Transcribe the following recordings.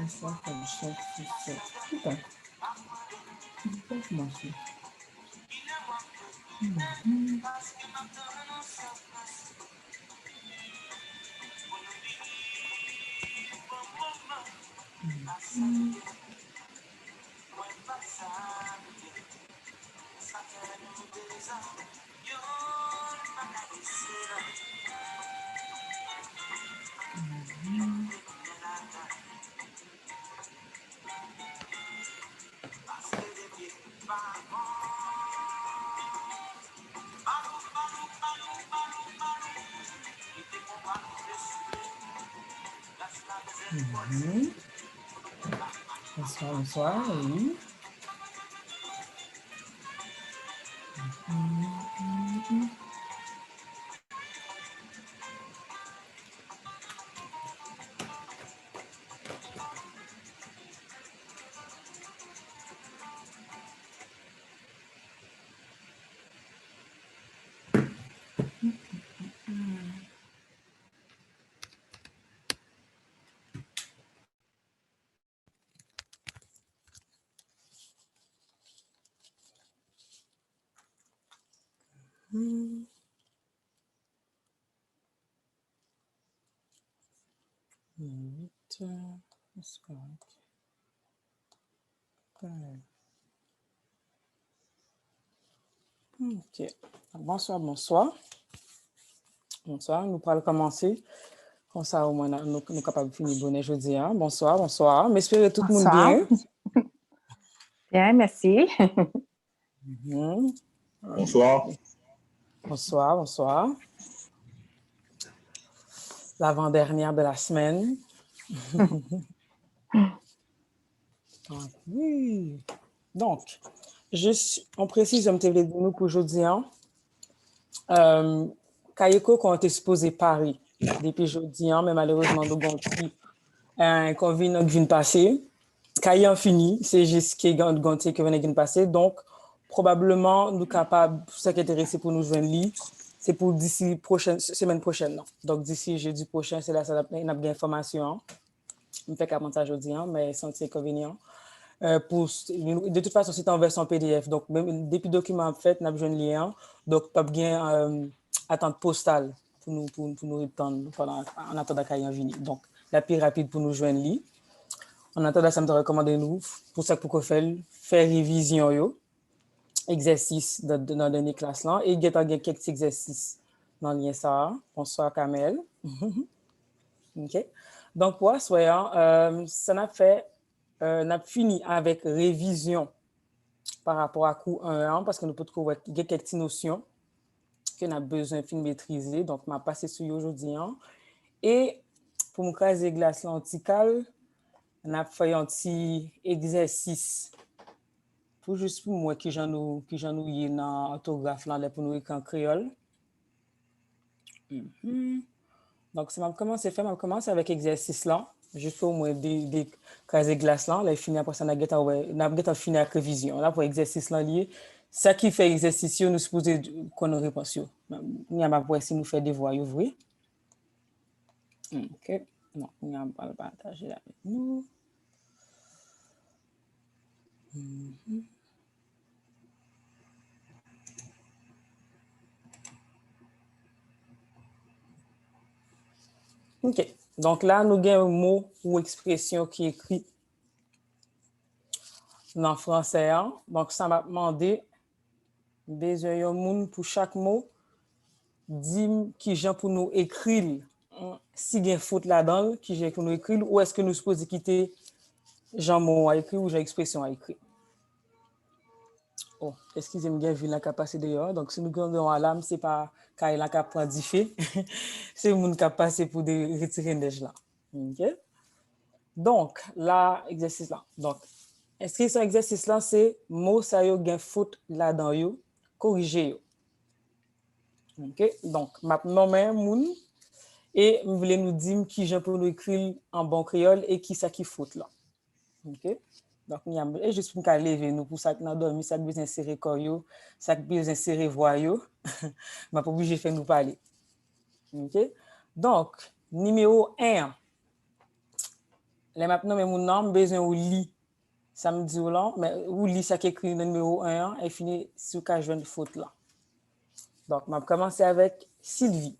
Ça, comme ça, c'est ça. Putain, pourquoi commencer? Bonsoir, bonsoir, oui. C'est correct. Ok. Bonsoir, bonsoir. Bonsoir, nous pourrons commencer. Comme ça, au moins, nous sommes capables de finir bonne jeudi. Bonsoir, bonsoir. M'espère tout le monde bien. Bien, merci. Bonsoir. Bonsoir, bonsoir. L'avant-dernière de la semaine. Oui. Donc, on précise, je me t'ai dit nous pour aujourd'hui. Kayeko, qu'on était supposé Paris depuis jeudi, mais malheureusement, nous avons un inconvénient qui vient de passer. Kayen fini, c'est juste qui vient de passer. Donc, probablement, nous sommes capables, pour ceux qui sont intéressés pour nous joindre, c'est pour d'ici semaine prochaine. Non. Donc, d'ici jeudi prochain, c'est là que nous avons des informations. Je ne fais qu'à monter jeudi, mais sans inconvénient. De toute façon, c'est en version PDF. Donc, même depuis le document fait, nous avons besoin de lien. Donc, pas bien attente postale pour nous répondre en attendant qu'il y ait un vini. Donc, la plus rapide pour nous joindre li. En attendant, ça me recommande nous, pour ça pour qu'on faire révision, exercice dans la dernière classe là. Et il y a quelques exercices dans le lien ça. Bonsoir, Kamel. OK. Donc, pour soyons, ça n'a fait. On a fini avec révision par rapport à cours 1 parce que nous pouvons trouver quelques petites notions que nous avons besoin de maîtriser. Donc, je vais passer sur aujourd'hui. Et pour me caser glace lenticale, on a fait un petit exercice pour juste pour moi qui j'en ai dans l'orthographe là pour nous écrire en créole. Donc, si je commence avec l'exercice là. Juste pour moi caser glace là, là fini après ça on a fini avec révision. Là pour exercice là lié, ça qui fait exercice, nous supposons qu'on a réponse. Il y a ma voix si nous fait des voix, oui. OK. Non, il y a pas le partager avec nous. OK. Donc là, nous avons un mot ou expression qui est écrit dans le français. Hein? Donc, ça m'a demandé besoin de monde pour chaque mot. Dis qui j'ai pour nous écrire. Si il y a une faute là-dedans, qui j'ai pour nous écrire, ou est-ce que nous supposons quitter Jean mot à écrire ou j'ai expression à écrire? Oh, excusez-moi, j'ai vu la capacité dehors. Donc, si nous gardons à l'âme, ce n'est pas quand il a qu'à prendre du fait. C'est le monde qui a passé pour retirer une neige là. OK? Donc, là, exercice là. Donc, inscrire exercice là, c'est mot ça yo gen faute là-dedans yo, corriger yo. OK? Donc, maintenant, moun et vous voulez nous dire qui j'ai pour nous écrire en bon créole et qui ça qui faute là. OK? Donc, nous avons juste pour nous lever nous pour ça que nous dormi, ça que besoin insérer corps yo, ça que besoin insérer voix yo. Mais pas obligé de faire nous parler. OK? Donc, numéro 1. Les maintenant, mais mon nom besoin au lit. Ça me dit ou là, mais ou lit ça qui écrit le numéro 1 et finit sur cas jeune faute là. Donc, je vais commencer avec Sylvie.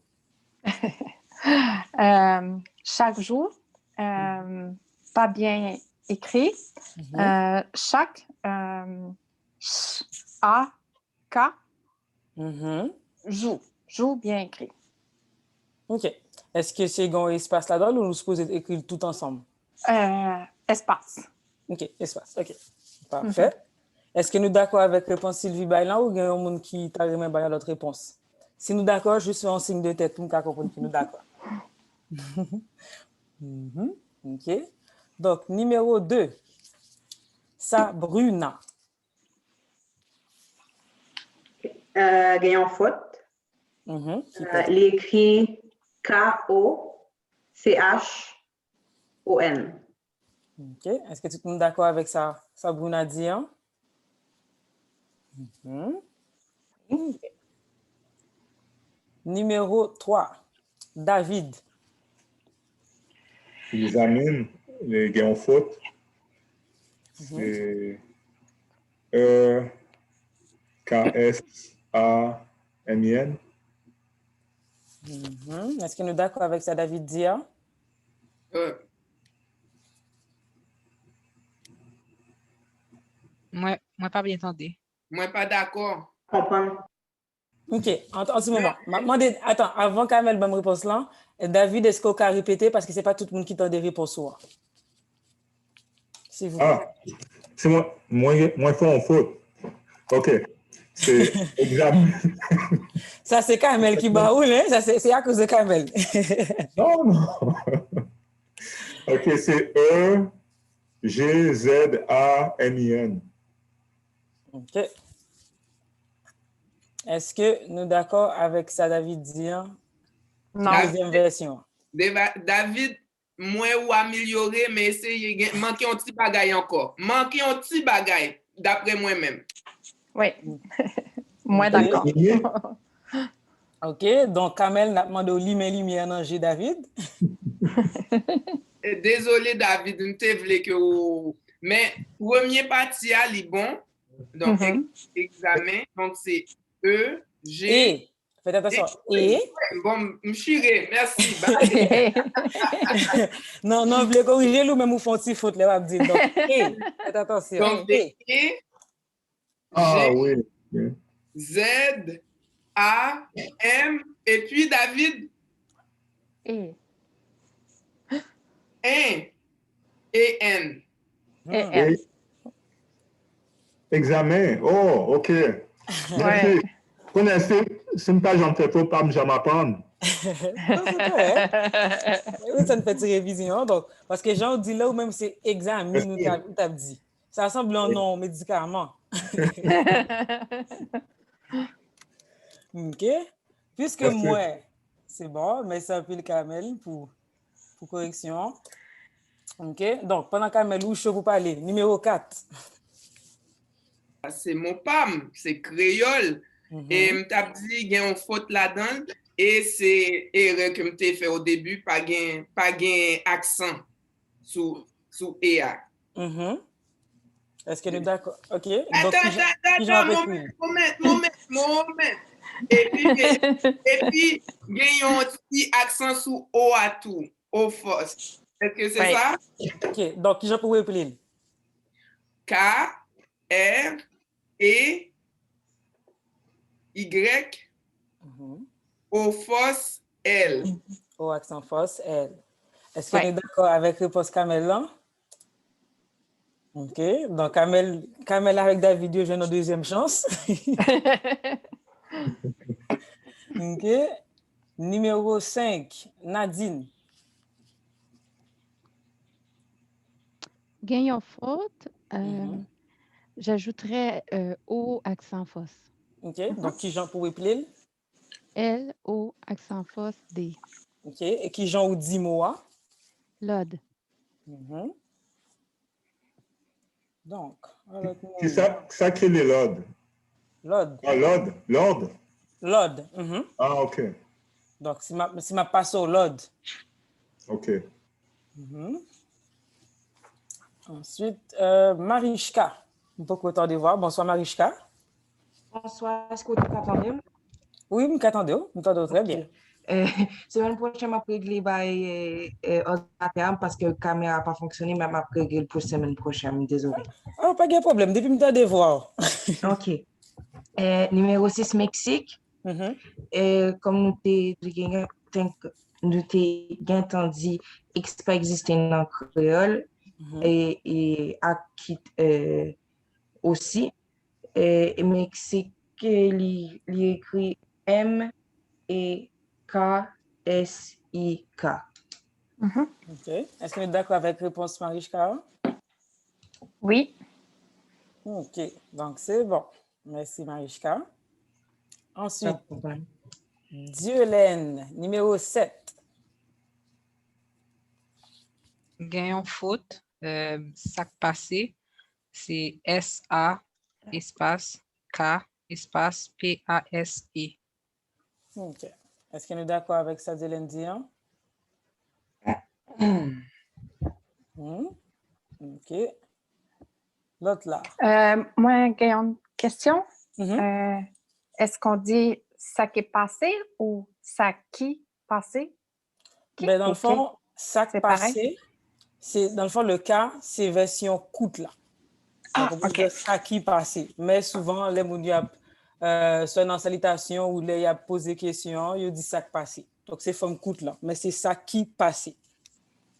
Chaque jour, pas bien écrit. Chaque A, K, joue bien écrit. OK. Est-ce que c'est un espace là-dedans ou nous supposons écrire tout ensemble? Espace. OK, espace. OK. Parfait. Est-ce que nous sommes d'accord avec la réponse Sylvie Bailan ou il y a un monde qui t'a remis l'autre réponse? Si nous sommes d'accord, juste un signe de tête pour nous comprendre que nous sommes d'accord. OK. Donc, numéro 2. Sabrina. Gagnant faute. L'écrit K-O-C-H-O-N. OK. Est-ce que tout le monde est d'accord avec ça? Sabrina dit, hein? Okay. Numéro 3. David. Examine les gagnants faute. C'est K-S-A-M-I-N. Est-ce que nous sommes d'accord avec ça, David Dia? Moi, pas bien entendu. Moi, pas d'accord. Comprendre. OK. En ce moment, attends, avant qu'Amel me réponse là, David, est-ce qu'on peut répéter parce que ce n'est pas tout le monde qui t'a des réponses? S'il vous plaît. Ah, c'est moi fort en faute. OK. C'est examen. Ça, c'est Kamel qui baoule, hein? Ça, c'est à cause de Kamel. Non. OK, c'est E-G-Z-A-M-I-N. OK. Est-ce que nous sommes d'accord avec ça, David Dian? Non. Deuxième version. David, moi ou améliorer, mais essayer manquer un petit bagage encore. Manquer un petit bagage, d'après moi-même. Oui. Moi, d'accord. OK. Donc, Kamel n'a demandé au lumière dans G, David. Désolé, David, nous te voulons que vous... Mais, premier partie, est bon. Donc, examen. Donc, c'est E, G... Et. Faites attention. Et. Bon, m'chiré, merci. Non, vous voulez corriger ou même vous font une faute, là, dire. Donc, et. Faites attention. Donc, c'est E, Ah G, oui. Z, A, M, et puis David. Et. E, E-N. Et. Examen. Oh, OK. Merci. Connaissez, c'est une page en fait, faut pas me jamais apprendre. Oui, ça ne fait une révision. Donc, parce que Jean dit là où même c'est examen, nous t'as dit. Ça ressemble à un nom médicalement. OK. Puisque merci. moi, c'est bon, mais c'est un peu le Kamel pour correction. OK. Donc, pendant Kamel, où je vous parler? Numéro 4. c'est mon pam, c'est créole. Et m't'a dit, il y a une faute là-dedans, et c'est erreur que m't'a fait au début, pas gain accent sous EA. Est-ce que nous d'accord? OK. Donc, Attends, moment. Et puis, il y a un petit accent sous O à tout, O force. Est-ce que c'est ça? OK. Donc, qui j'en peux appeler? K, R, E, Y, O force, L. O accent force, L. Est-ce que nous d'accord avec réponse Kamel là? OK. Donc, Kamel avec David, j'ai une deuxième chance. OK. Numéro 5, Nadine. Gagnant faute, j'ajouterais O accent force. OK. Donc, qui j'en pour appeler? L, O accent force, D. OK. Et qui j'en ou dit mois? Lod. Donc, C'est ça qui est les Lod. Lod. Ah, Lord. Lod. Ah, OK. Donc, si ma passe au Lod. OK. Ensuite, Marichka. Beaucoup autant de voir. Bonsoir, Marichka. Bonsoir, est-ce que vous m'entendez? Oui, vous m'entendez. Vous m'entendez très bien. Semaine prochaine, je vais régler l'ordinateur parce que la caméra n'a pas fonctionné, mais je vais régler pour la semaine prochaine. Désolé. Oh, pas de problème. Depuis que je voir. OK. Numéro 6, Mexique. Comme nous t'ai entendu, pas existé dans le créole et Akit aussi. Mexique, il écrit M et K-S-I-K. OK. Est-ce que vous êtes d'accord avec la réponse Marichka? Oui. OK. Donc, c'est bon. Merci, Marichka. Ensuite, Dieu-Laine, numéro 7. Gagnant faute, sac passé, c'est S-A espace K espace P-A-S-E. OK. Est-ce que nous sommes d'accord avec ça, Dieu-Laine Dian? OK. L'autre là. Moi, j'ai une question. Est-ce qu'on dit ça qui est passé ou ça qui passé? Ben, dans le fond, ça qui passé, c'est dans le fond, le cas, c'est version courte là. Donc, on peut dire ça qui passé. Mais souvent, les gens, soit dans salutation ou les gens posent des questions, ils disent ça qui passé. Donc, c'est forme courte là. Mais c'est ça qui passé.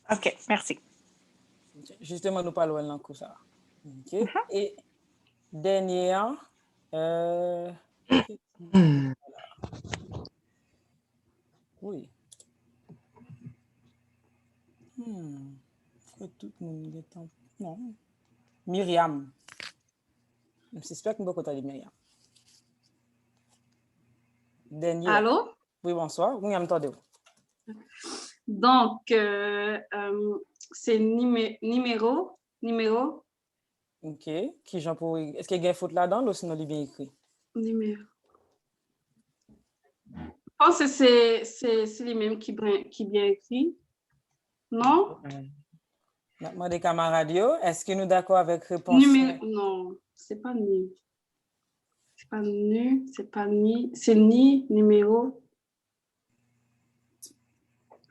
OK, merci. Justement, nous parlons là comme ça. OK. Et dernière, oui. Tout le monde est en... Non. Myriam. J'espère que nous allons parler de Myriam. Dernière. Allô? Oui, bonsoir. Oui, m'entendez-vous? Donc, c'est numéro. OK. Qui j'en pour... Est-ce qu'il y a une faute là-dedans ou sinon il est bien écrit? Numéro. Je pense que c'est les mêmes qui bien écrit. Non? Maintenant, des camarades, est-ce que nous sommes d'accord avec réponse? Non, c'est pas nu. C'est pas nu, c'est pas ni. C'est ni numéro.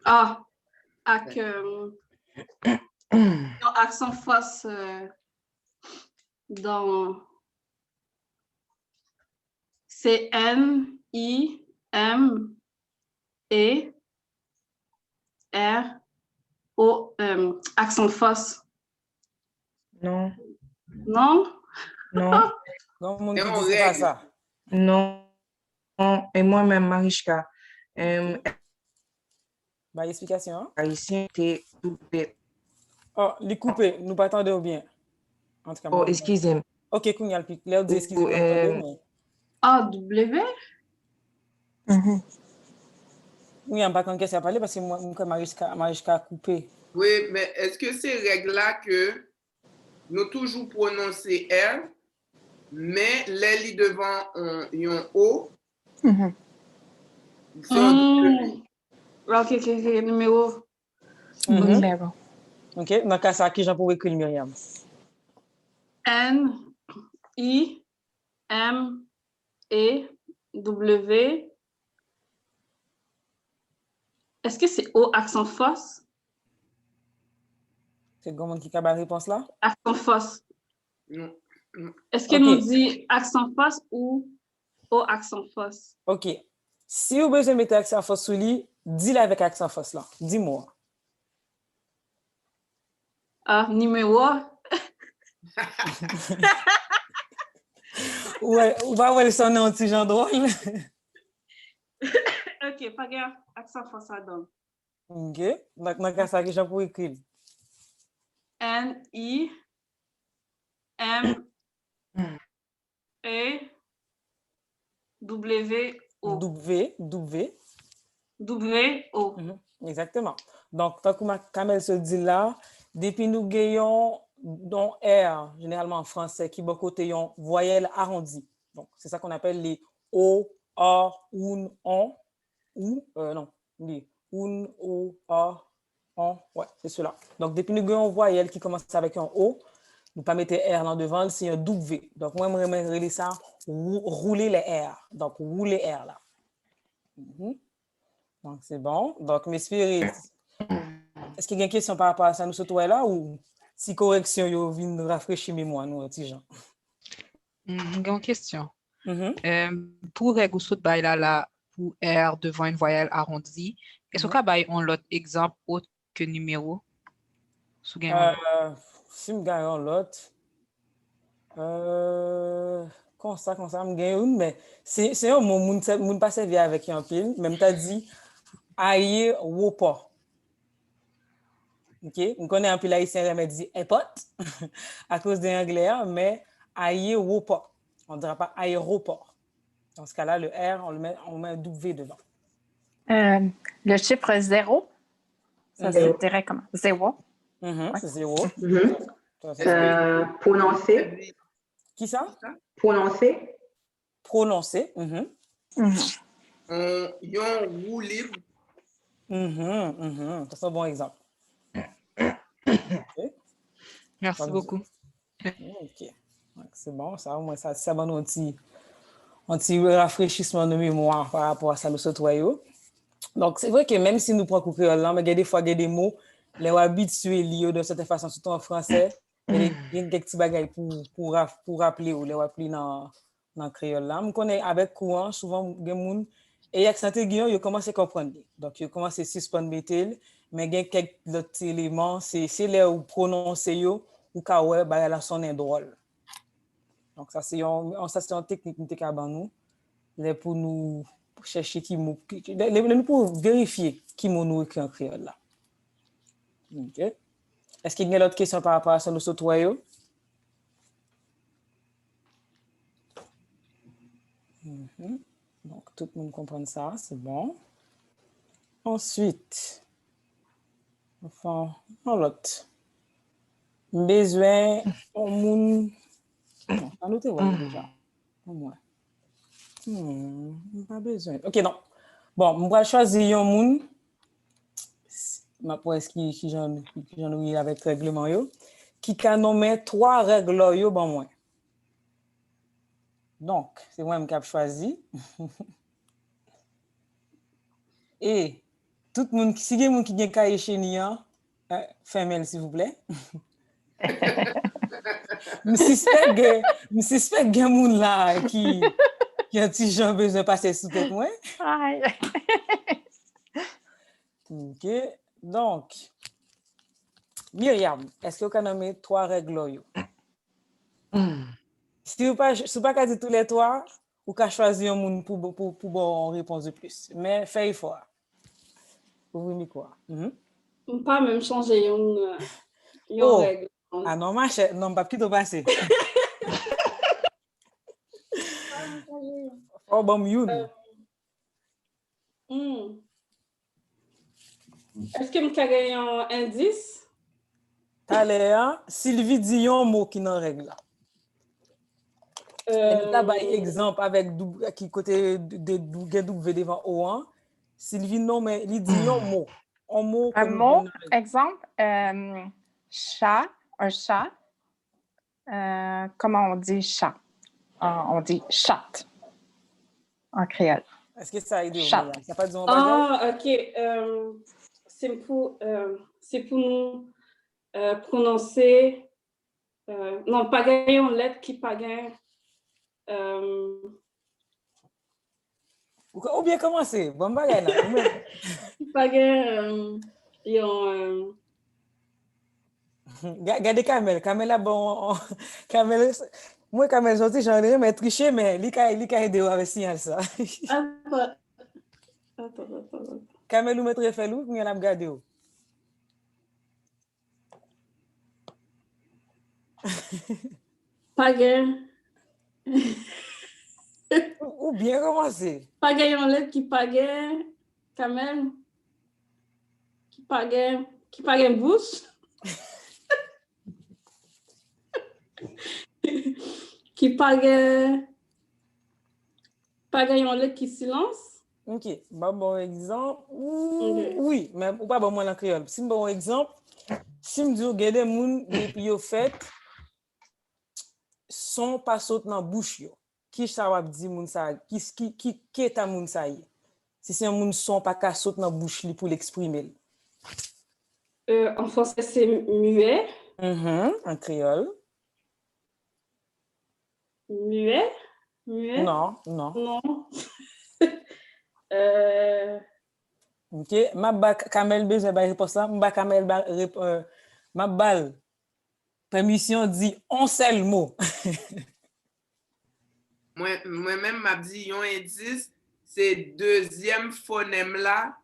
Ah, avec accent face dans. C'est N-I-M-E-R-O, accent face. Non. Non? Non. Non, mon Dieu, c'est pas ça. Non. Et moi-même, Marichka. Bah, explication. Haïtien, t'es coupé. Oh, les coupés, nous pas attendons bien. En tout cas, oh, excusez-moi. OK, Kounyal, puis là, vous excusez-moi. A-W? Oui, on pas qu'en question à parler parce que moi, Marichka a coupé. Oui, mais est-ce que ces règles-là que nous toujours prononcer R mais les li devant un O, Mhm. c'est un W. Ok, numéro. Numéro. OK. Dans le cas ça, qui j'en pourrais écrire, Myriam? N, I, M, E, W. Est-ce que c'est O accent fausse? C'est comment qui a la réponse là? Accent fausse. Non. Est-ce que Ok. nous dit accent fausse ou O accent fausse? OK. Si vous besoin de mettre accent force sur lui, dis-le avec accent force là. Dis-moi. Ah, numéro. Ouais, on va voir son nom petit genre drôle. Ok, pas grave. Accent fausse à donne. OK. Donc, dans le cas ça, qui j'en pourrais écrire? N, I, M, E, W, O. W. W, O. Exactement. Donc, tant que Kamel se dit là, depuis nous gagnons dans R, généralement en français, qui est côté yon voyelle arrondie. Donc, c'est ça qu'on appelle les O, A, UN, ON, ou, non, les UN, O, A, ON, ouais, c'est cela. Donc, depuis nous gagnons voyelle qui commence avec un O, nous pas mettre R dans devant, c'est un W. Donc, moi, je vais relire ça, rouler les R. Donc, rouler R là. Donc, c'est bon. Donc, mes spirites, est-ce qu'il y a une question par rapport à ça, nous, ce là ou si correction, yo vient rafraîchir mémoire, nous, petit gens? Une question. Pour règle ou saut bail là, pour R devant une voyelle arrondie, est-ce qu'on a un autre exemple autre que numéro? Si Si je gagne l'autre, comme ça, je gagne une, mais c'est un mot, moun pas servi avec un pile, même t'as dit, aïe, ou pas. OK? On connaît un peu l'haïtien remède dit airport à cause de l'anglais, mais aéroport. On ne dira pas aéroport. Dans ce cas-là, le R, on met un W devant. Le chiffre 0, ça se dirait comment? 0. C'est 0. Prononcer. Qui ça? Prononcer. Prononcer. Yon roue libre. C'est un bon exemple. Okay. Merci beaucoup. OK. C'est bon, ça, au moins, ça va nous un petit rafraîchissement de mémoire par rapport à ça, le sautoyau. Donc, c'est vrai que même si nous prenons créole là, mais il y a des fois, il y a des mots, les habitués liés de certaine façon, surtout en français, il y a des petits bagages pour rappeler ou les rappeler dans le créole là. Je connais avec courant, souvent, il y a des gens, et accent aigu, ils commencent à comprendre. Donc, ils commencent à suspendre métal, mais il y a quelques autres éléments, c'est là où prononcer ou quand ouais, bah la sonne est drôle. Donc, ça, c'est une technique que nous avons pour nous chercher qui mot, pour vérifier qui mot nous écrit en créole là. OK. Est-ce qu'il y a d'autres questions par rapport à ça, nous sautoyons? Donc, tout le monde comprend ça, c'est bon. Ensuite, enfin, l'autre. Besoin, on moun. Non, ça nous déjà. Au moins. Pas besoin. OK, non. Bon, je vais choisir un moun. Ma est-ce qui j'en ai avec règlement yo qui a nommé 3 règles yo bon moi. Donc, c'est moi qui ai choisi. Et tout le monde si il y a moun qui a cahier chez nian, fermez s'il vous plaît. Je suspecte qu'il y a moun là qui a un petit gens besoin de passer sous tête moi. OK. Donc, Myriam, est-ce que vous avez nommé 3 règles? Si vous ne pas dire tous les 3, vous pouvez choisir un monde pour bonne réponse de plus. Mais faites effort. Vous voulez quoi? Pas même changer une règle. Ah non, ma chère, non, pas plutôt passer. Oh, bon, youn. Est-ce que je peux gagner un indice? T'as l'air, Sylvie dit un mot qui n'en règle là. Par exemple, avec qui côté de W devant O1, Sylvie non, mais il dit un mot. Un mot. Un mot, exemple, chat, un chat. Comment on dit chat? On dit chat en créole. Est-ce que ça aide? Chat. Ça pas dit un Ah, ok. C'est pour nous prononcer. Non, pas gagner en lettre qui pas gagner. Ou bien commencer. Bon, bagay là. Pas gagner. Regardez Kamel. Kamel a bon. Kamel. Moi, Kamel, j'en ai mais triché, mais il a aidé avec signal ça. Attends. Kamel ou mettre fait loup, nous allons regarder. Pas gagner. Ou bien commencer. Pas gagner en lettre qui pas gagner. Kamel. Qui pas gagner bouche. Qui pas gagner en lettre qui silence. Ok, bon exemple. Oui, mais ou pas bon moi en créole. Si bon exemple, si me dit regarder moun depuis yo fait son pas saute dans bouche yo. Qui ça va dire moun ça qui est moun ça y. Si c'est un moun son pas ka saute dans bouche li pour l'exprimer. En français c'est muet. En créole. Muet? Non. Ok, ma ba Kamel besoin ba réponse là, ma Kamel ma balle permission dit un seul mot. Moi-même m'a dit un indice, c'est deuxième phonème là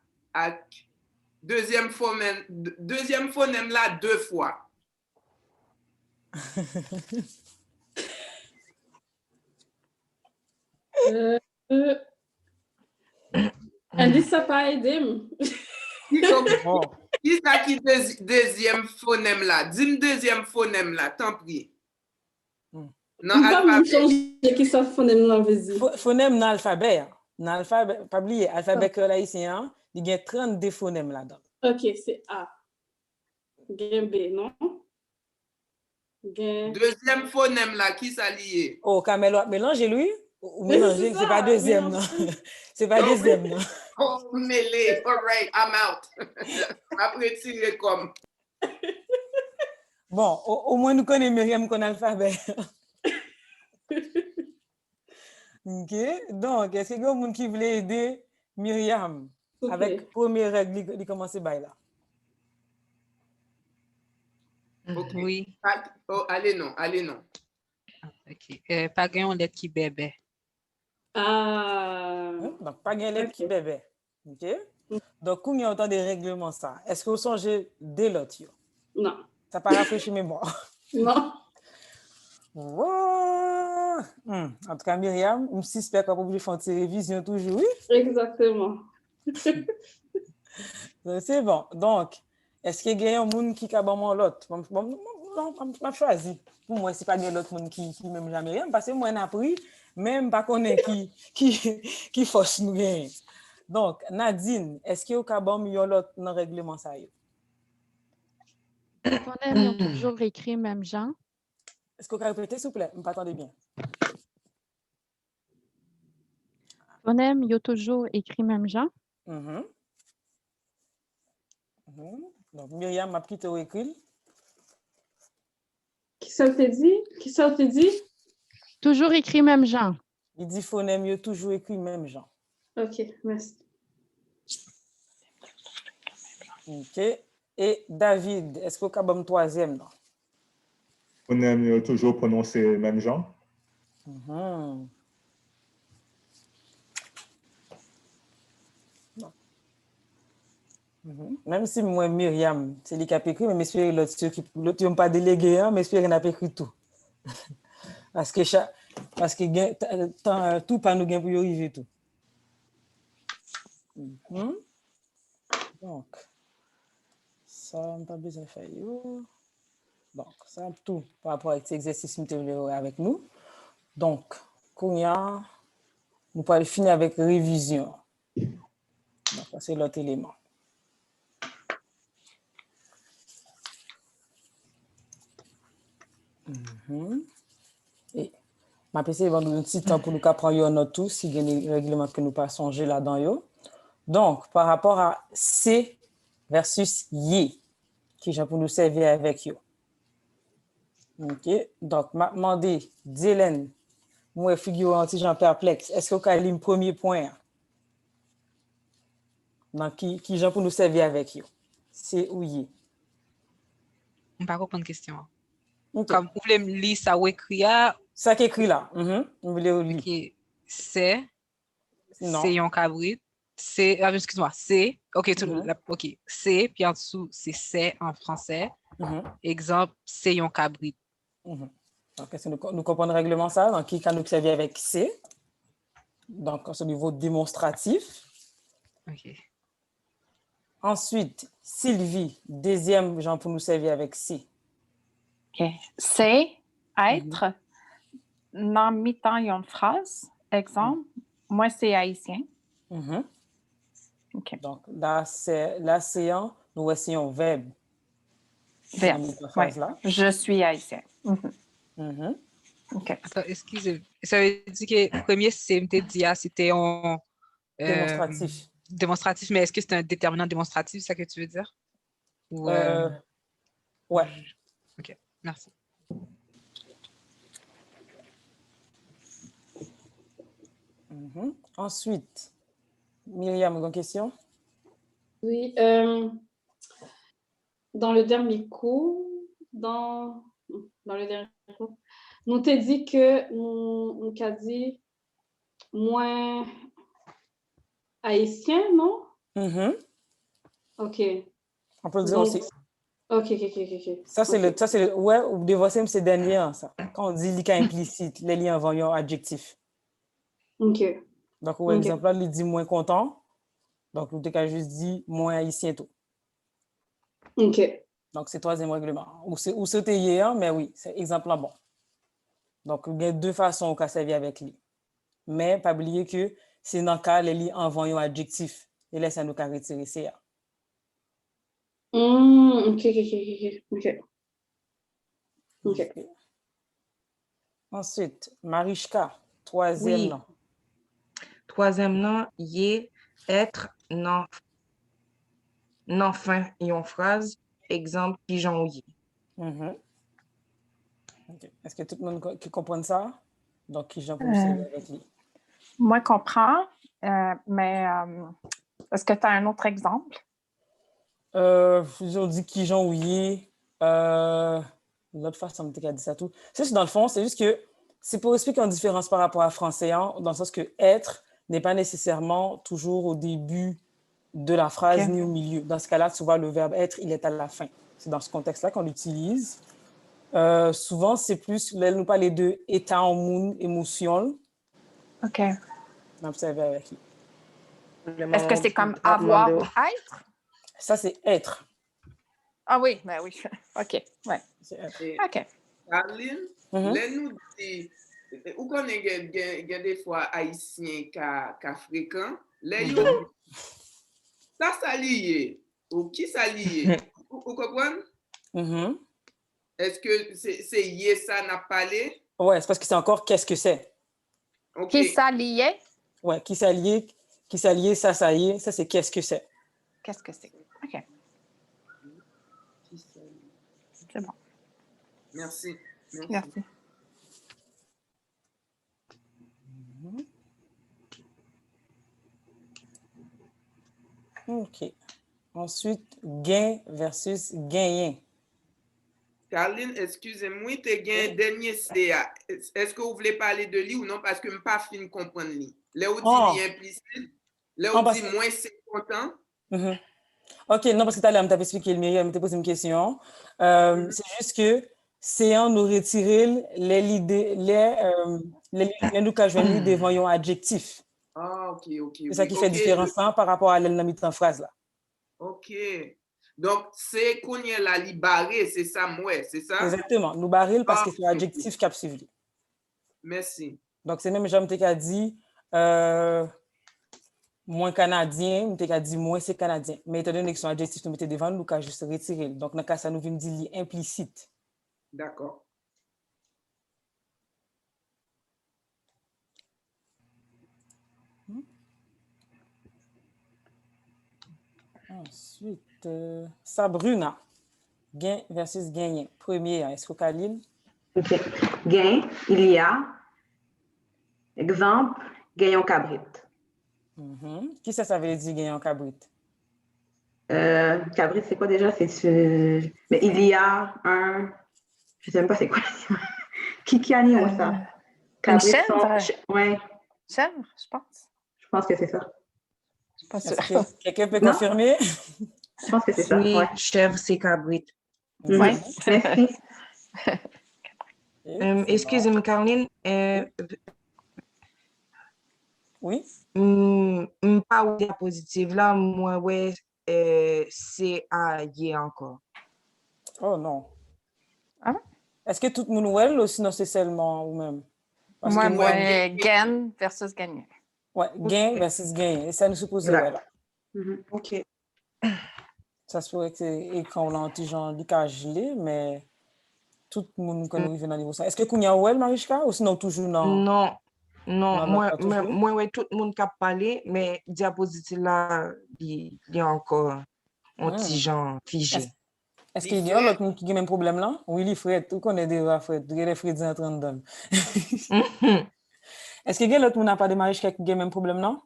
deuxième phonème là 2 fois. Indice ça pas aidé. Qui ça qui deuxième phonème là? Dis-moi deuxième phonème là, tant pis. Non, alphabet. Qui ça phonème là, vas-y. Phonème dans l'alphabet. Dans l'alphabet, pas oublier, alphabet que là ici, il y a 32 phonèmes là-dedans. Ok, c'est A. Gain B, non? Deuxième phonème là, qui ça lié? Oh, Kamel, mélanger lui? Ou mélanger, c'est pas deuxième, non? C'est pas deuxième, non? Oh, mêlé, all right, I'm out. Après, tirer comme. Bon, au moins nous connaissons Myriam qu'on alphabet. Ok, donc, est-ce qu'il y a quelqu'un qui voulait aider Myriam avec la première règle de commencer par là? Okay. Oui. Allez non. Ok. Pas gain on lettre qui bébé. Donc, pas gain lettre qui bébé. Ok? Donc, quand il y a autant de règlements, ça, est-ce que vous songez dès l'autre? Non. Ça pas rafraîchi mémoire? Non. Wow. En tout cas, Myriam, je j'espère qu'on peut faire une révision toujours, oui? Exactement. C'est bon. Donc, est-ce qu'il y a un monde qui a bon l'autre? Je choisi. Pour moi, c'est pas l'autre monde qui même jamais rien, parce que moi, j'ai appris, même pas qu'on est qui force nous gagner. Donc, Nadine, est-ce qu'il y a bon l'autre dans le règlement ça? Phonème, ils ont toujours écrit même genre. Est-ce que vous pouvez répéter, s'il vous plaît? Je ne m'entendez bien. Phonème, ils ont toujours écrit même genre. Donc, Myriam m'a pris au écrit. Qui ça te dit? Toujours écrit même genre. Il dit phonème, il toujours écrit même genre. Ok, merci. Ok. Et David, est-ce que vous avez un troisième? Phonème, toujours prononcé même genre. Même si moi, Myriam, c'est lui qui a écrit, mais j'espère que l'autre n'a pas délégué, mais j'espère qu'il n'a pas écrit tout. parce que tout pas nous gain pour y arriver tout. Donc, ça, on n'a pas besoin de faire. Donc, ça, tout par rapport à cet exercice avec nous. Donc, Kounia, nous pourrons finir avec révision. Donc, ça, c'est l'autre élément. Et ma PC va nous donner un petit temps pour nous prendre une note tout, si il y a des règlements que nous pas songer là-dedans. Yo. Donc, par rapport à C versus Y, qui j'ai pour nous servir avec yo. OK. Donc, m'a demandé, Dylan, moi, figure un petit genre perplexe. Est-ce que vous avez le premier point? Donc, qui j'ai pour nous servir avec yo? C ou Y? Je ne vais pas comprendre la question. Okay. Comme vous voulez me lire ça ou écrire. Ça qui est écrit là. Vous voulez lire. Okay. C'est un cabrit. Excuse-moi, c'est. OK, OK. C'est, puis en dessous, c'est en français. Exemple, c'est un cabrit. Donc, est-ce que nous comprenons le règlement ça? Donc, qui nous servir avec C? Donc, au niveau démonstratif. OK. Ensuite, Sylvie, deuxième genre pour nous servir avec C. OK. C'est être dans mi-temps une phrase. Exemple, moi, c'est haïtien. OK. Donc, là, c'est nous essayons verbe. Verbe. Ouais. Je suis haïtien. OK. Attends, excusez. Ça veut dire que le premier, c'était un démonstratif. Démonstratif, mais est-ce que c'est un déterminant démonstratif, c'est ça que tu veux dire? Ou, ouais. OK, merci. Ensuite, Myriam, une question? Oui, dans le dernier cours, nous t'ai dit que nous qu'a dit moins haïtien, non? OK. On peut le dire aussi. OK. Ça, c'est le ouais, ou divorcer, c'est dernier, ça. Quand on dit les cas implicites, les liens avant un adjectif. OK. Donc, par exemple, là, il dit moins content. Donc, vous avez juste dit moins haïtien tout. OK. Donc, c'est troisième règlement. Ou c'était hier, mais oui, c'est exemple là bon. Donc, il y a deux façons qu'on servir avec lui. Mais, pas oublier que c'est dans le cas, les liens avant un adjectif. Et là, ça nous a retiré CA. OK. Ensuite, Marichka, troisième nom. Troisième nom, y être, non fin, une phrase, exemple, pigeon y. Okay. Est-ce que tout le monde comprend ça? Donc, qui j'en peux avec lui? Moi, je comprends, mais est-ce que tu as un autre exemple? Je dis qui j'en oublié. L'autre façon de dire ça tout. C'est juste dans le fond, c'est juste que c'est pour expliquer une différence par rapport à français, dans le sens que être n'est pas nécessairement toujours au début de la phrase ni au milieu. Dans ce cas-là, souvent le verbe être, il est à la fin. C'est dans ce contexte-là qu'on l'utilise. Souvent, c'est plus, nous parler de état en monde, émotion. OK. On observe avec lui. Est-ce que c'est comme avoir ou être? Ça, c'est être. Ah oui, ben oui. OK, ouais. OK. Caroline, nous dit, ou qu'on ait des fois haïtien qui fréquent, ça lié, ou qui ça lié? Vous comprenez? Est-ce que c'est y ça n'a parlé? Ouais, c'est parce que c'est encore qu'est-ce que c'est. Okay. Qui ça lié? Ouais, qui ça lié, ça y est, ça c'est qu'est-ce que c'est. Qu'est-ce que c'est? OK. C'est bon. Merci. OK. Ensuite, gain versus gagnant. Caroline, excusez-moi, tu gain dernier CA. Est-ce que vous voulez parler de lui ou non? Parce que je n'ai pas fini de comprendre lui. Là où dit implicite, là où dit moins c'est content. OK, non, parce que tu as expliqué le meilleur, mais tu as posé une question. C'est juste que c'est un nous retirer les nous qu'a joué devant un adjectif. Ah, OK. C'est ça qui fait différence par rapport à l'elle en phrase là. OK. Donc, c'est qu'on y a la libéré, c'est ça, moi, c'est ça? Exactement. Nous barril parce que c'est l'adjectif qui a suivi. Merci. Donc, c'est même, j'aime te dit, moins canadien, je dit moins c'est canadien. Mais étant donné que son adjectif nous mettait devant, nous, juste retirer. Donc, dans le cas, ça nous vient dire implicite. D'accord. Ensuite, Sabrina. Gain versus gagner. Premier, est-ce que Khalil? OK. Gain, il y a. Exemple, gagnons cabrit. Qui ça veut dire gagnons cabrit? Cabrit, c'est quoi déjà? Mais il y a un. Je ne sais même pas c'est quoi. Qui anime ça? Une chèvre? Oui. Chèvre, je pense. Je pense que c'est ça. Je suis pas Est-ce sûre. que quelqu'un peut confirmer? Je pense que c'est ça. Oui, Ouais. chèvre, c'est cabrit. Oui, merci. Excusez-moi, Caroline. Oui? Pas ou diapositive là, moi, ouais, c'est à y encore. Oh non. Ah? Est-ce que tout le monde ouel ou sinon c'est seulement ou même? Parce Moi, que moi, gain versus gagner. ouais, gain versus gain. Et ça nous suppose Exact. voilà. OK. Ça se pourrait que c'est écran ou genre du cas gelé, mais tout le monde connaît où il vient dans le niveau ça. Est-ce que Kounia ouel, Marichka, ou sinon toujours non? Non, non, Non, pas toujours? moi, ouais, tout le monde qui a parlé, mais diapositive là, il y a encore un petit genre figé. Est-ce qu'il y a l'autre monde qui a le même problème là? Oui, les Fred, tout connaît déjà Fred, il y a les Fred en train de donner. Est-ce qu'il y a l'autre monde n'a pas de Marichka qui a le même problème là?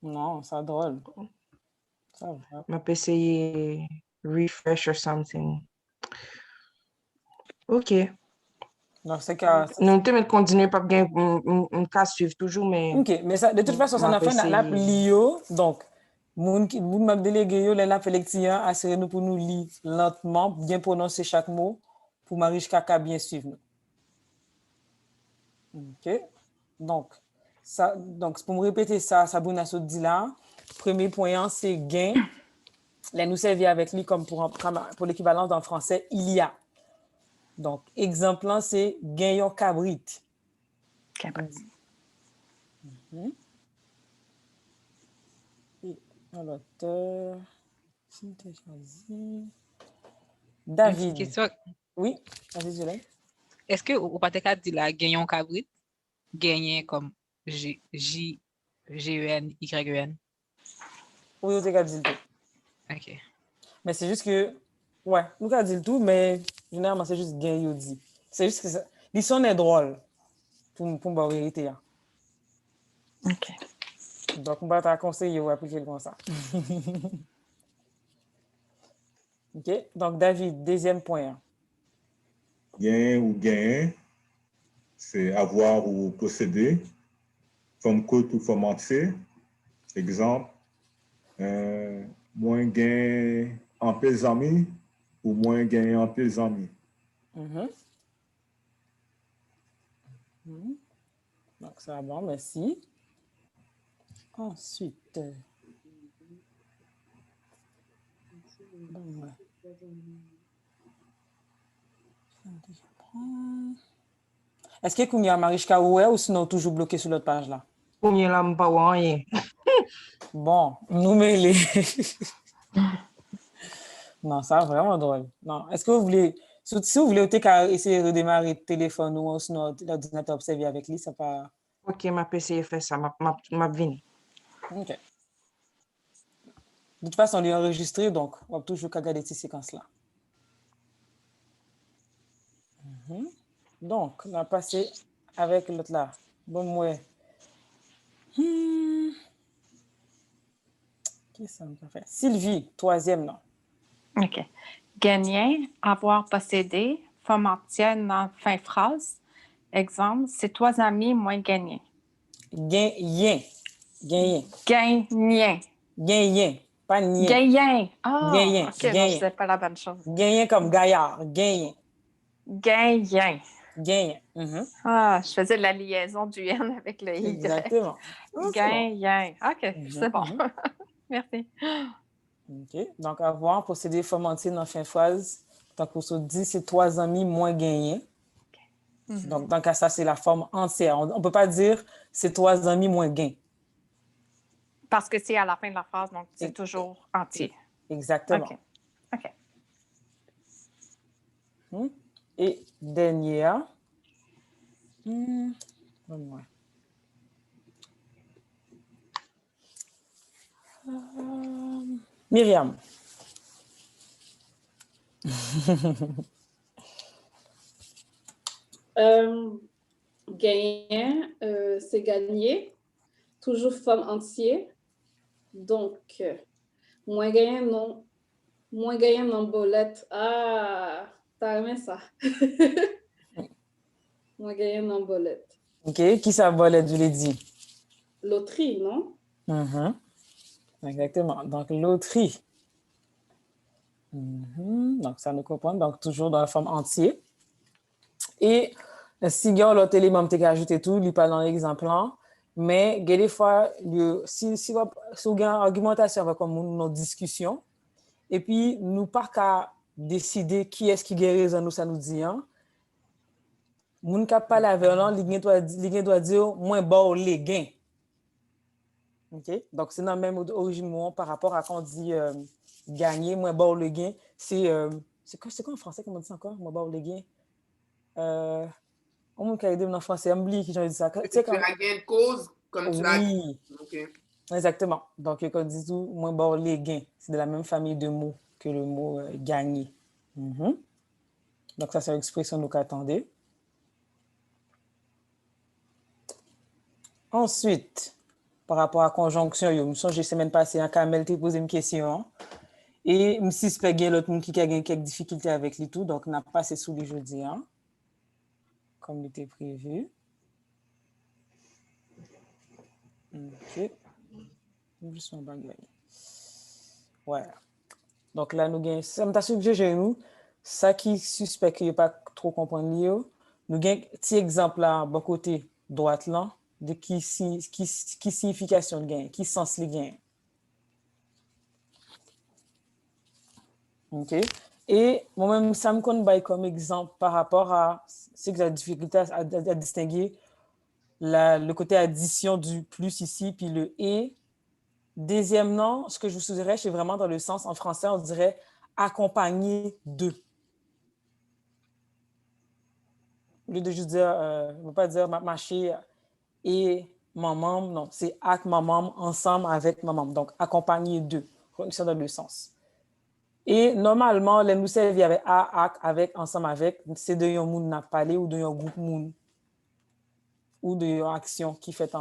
Non, c'est drôle. Ça va. Je peux essayer refresh or something. OK. Non, c'est qu'à... Nous devons continuer par bien, on cas suivre toujours, mais... OK, mais ça, de toute façon, ça n'a fait la lio, donc, moun m'a délégué yo, la fait lecture, assurez-nous pour nous lire lentement, bien prononcer chaque mot, pour Marichka bien suivre nous. OK? Donc, pour me répéter ça, Sabrina se dit là, premier point, c'est gain. Là, nous servir avec lui comme pour l'équivalence en français, il y a. Donc, exemple, c'est gagnons cabrit. Cabrit. Alors, David. Question. Oui, vas-y, Jolene. Est-ce que au Patéka dit là, gagnons cabrit, gagner comme G-E-N-Y-E-N? Oui, on t'a dit le tout. OK. Mais c'est juste que, ouais, nous t'a dit le tout, mais généralement, c'est juste gain, yo dit. C'est juste que ça, l'histoire est drôle pour me vérité. Hein. OK. Donc, on va t'acconseiller ou appliquer comme ça. OK, donc David, deuxième point. Gain ou gain, c'est avoir ou posséder. Forme courte ou forme entière. Exemple, moins gain en peu amis ou moins gain en peu amis. Donc, ça va bon, merci. Ensuite, bon, ouais. Est-ce que Kounia Marichka ou sinon toujours bloqué sur l'autre page là? Kounia là, je pas rien. Bon, nous mêlés. Non, ça vraiment drôle. Non, est-ce que vous voulez, si vous voulez essayer de redémarrer le téléphone ou sinon l'ordinateur observé avec lui, ça pas. OK, ma PC fait ça, m'a venu. OK. De toute façon, on est enregistré, donc on va toujours regarder ces séquences-là. Donc, on a passé avec l'autre là. Bon, moi. Qu'est-ce que ça me fait? Sylvie, troisième là. OK. Gagner, avoir possédé, forme entière dans fin phrase. Exemple, c'est trois amis moins gagner. Gagner. Gagner. Gagner. Pas nier. Gagner. Ah, Gagner. OK, non, je sais pas la bonne chose. Gagner comme gaillard. Gagner. Gagner. Gagner. Ah, je faisais la liaison du N avec le I. Exactement. Gagner. OK, c'est bon. Merci. OK. Donc, avoir possédé forme entière dans fin phrase. Donc, pour se dire, c'est trois amis moins gagnés. Donc, dans le cas ça, c'est la forme entière. On ne peut pas dire c'est 3 amis moins gain. Parce que c'est à la fin de la phrase, donc c'est toujours entier. Exactement. OK. Et dernière. Myriam. Gagnant, c'est gagner. Toujours forme entier. Donc, moins gagnant non bolette. Ah, t'as aimé ça. Moins gagnant non bolette. OK. Qui ça bolette, je l'ai dit? Loterie, non? Exactement. Donc, loterie. Donc, ça nous comprend. Donc, toujours dans la forme entier. Et si il y a l'autre élément que tu as ajouté tout, il n'est pas dans l'exemple là. Mais des fois, si vous avez une argumentation avec notre discussion, et puis nous pas qu'à décider qui est-ce qui a raison, nous, ça nous dit. Moun ka parle avec l'on, doit dire moins bon les gains. OK? Donc, c'est dans la même origine par rapport à quand on dit gagner, moins bon le gain. C'est quoi en français, comment on dit ça encore? Moins bon le gain. On m'a aidé en français, oublie qui j'ai dit ça. Tu as gain de cause comme tu as. Oui. OK. Exactement. Donc, quand on dit tout, moins bon les gains, c'est de la même famille de mots que le mot gagner. Donc, ça, c'est l'expression nous qu'attendez. Ensuite, par rapport à conjonction, je me souviens, la semaine passée, Kamel t'a posé une question. Et je suspecte qu'il y a l'autre monde qui a quelques difficultés avec lui tout. Donc, on a passé sous les jeudis, comme il était prévu. OK. Juste un bagage. Ouais. Donc là, nous gagnons. Ça me t'a suggéré, nous, ça qui suspect qu'il n'y a pas trop comprendre, nous gagnons un petit exemple là, bon côté droite là, de qui signification de gain, qui sens le gain. OK. Et moi-même, ça me connaît comme exemple par rapport à ce que j'ai difficulté à distinguer le côté addition du plus ici, puis le et. Deuxièmement, ce que je vous suggérerais, c'est vraiment dans le sens, en français, on dirait accompagné de. Au lieu de juste dire, on ne va pas dire marcher et maman, non, c'est avec maman, ensemble avec maman. Donc, accompagné de, c'est dans le sens. Et normalement, les nous servir avec avec, ensemble avec, c'est de yon moun n'a parlé ou de yon groupe moun ou de yon action qui fait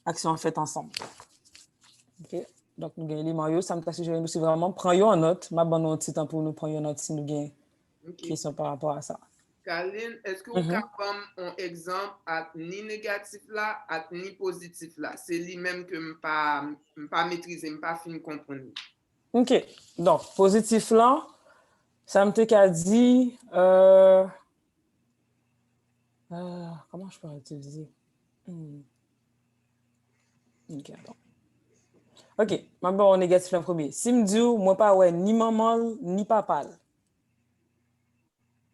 action faite ensemble. OK? Donc, nous gagnons les maillots. Ça me suggéré, nous, c'est vraiment, prenons en note. Ma bonne note, c'est un peu nous prenons en note si nous gagnons question par rapport à ça. Caroline, est-ce que vous avez un exemple à ni négatif là, à ni positif là? C'est lui-même que je ne pas maîtriser, je ne pas fin comprendre. OK. Donc, positif là, ça me t'a dit, comment je pourrais utiliser? OK, attends. OK, maintenant, on négatif le premier. Si me dit, moi pas ouais, ni maman, ni papa.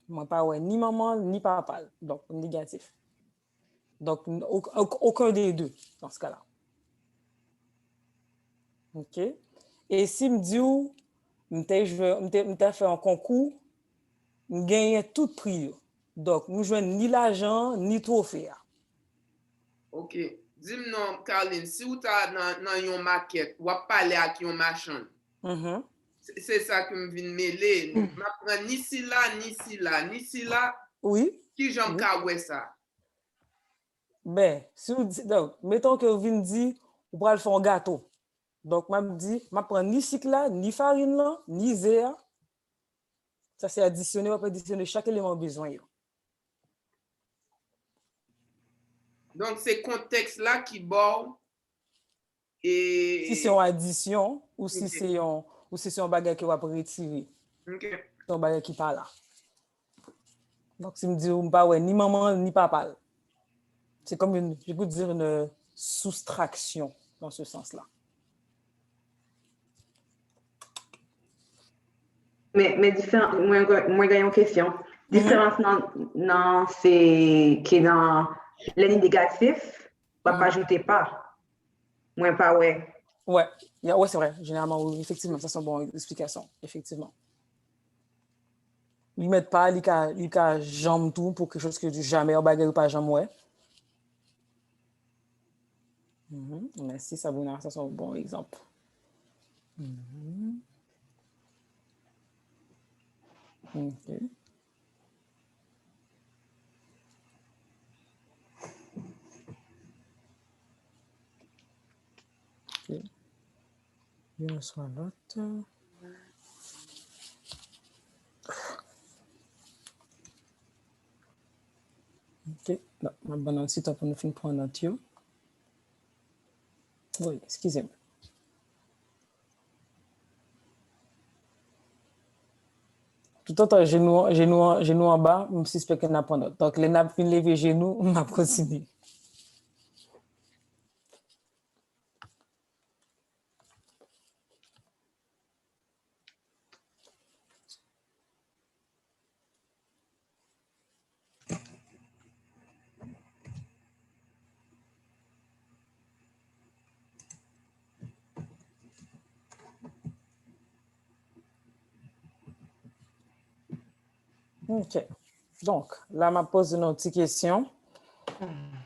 Moi pas ouais, ni maman, ni papa. Donc, négatif. Donc, aucun des deux, dans ce cas-là. OK. Et si me dit, je fait un concours, je gagne tout prix. Donc, je ne joue ni l'argent, ni trophée. OK. Dis-moi, Caroline, si vous êtes dans une maquette, vous parlez avec un machin. C'est ça que je viens de mêler. Je ne prends ni ci là, ni ci là, ni ci là. Oui. Qui j'en caoué ça? Ben, si vous dites, donc, mettons que vous venez dire, vous pouvez faire un gâteau. Donc, je me dis, je ne prends ni cycle là, ni farine là, ni zéa. Ça, c'est additionné, on peut additionner chaque élément besoin. Donc, c'est contexte là qui bord. Et... Si c'est une addition ou si c'est un bagage qui va retirer. C'est un bagage qui n'est pas là. Donc, si je me dis, ouais, ni maman, ni papa. C'est comme je peux dire une soustraction dans ce sens-là. Mais différent, moi, j'ai une question. Différence, non, c'est qui est dans l'année négatif, on va pas ajouter pas. Moins pas, ouais. Ouais, ouais, c'est vrai. Généralement, oui, effectivement, ça c'est une bonne explication. Effectivement. Ils mettent pas, ils jambe tout pour quelque chose que tu jamais au bagage ou pas jamais, ouais. Merci, Sabrina, ça c'est un bon exemple. OK. OK. Je reçois l'autre. OK. Là, ma bonne site pour nous finir prendre notre yo. Oui, excusez-moi. Tout autant, genou en bas, je suspecte qu'on a pas notre. Donc, les nappes lever genoux, on va continuer. OK. Donc, là, je pose une petite question.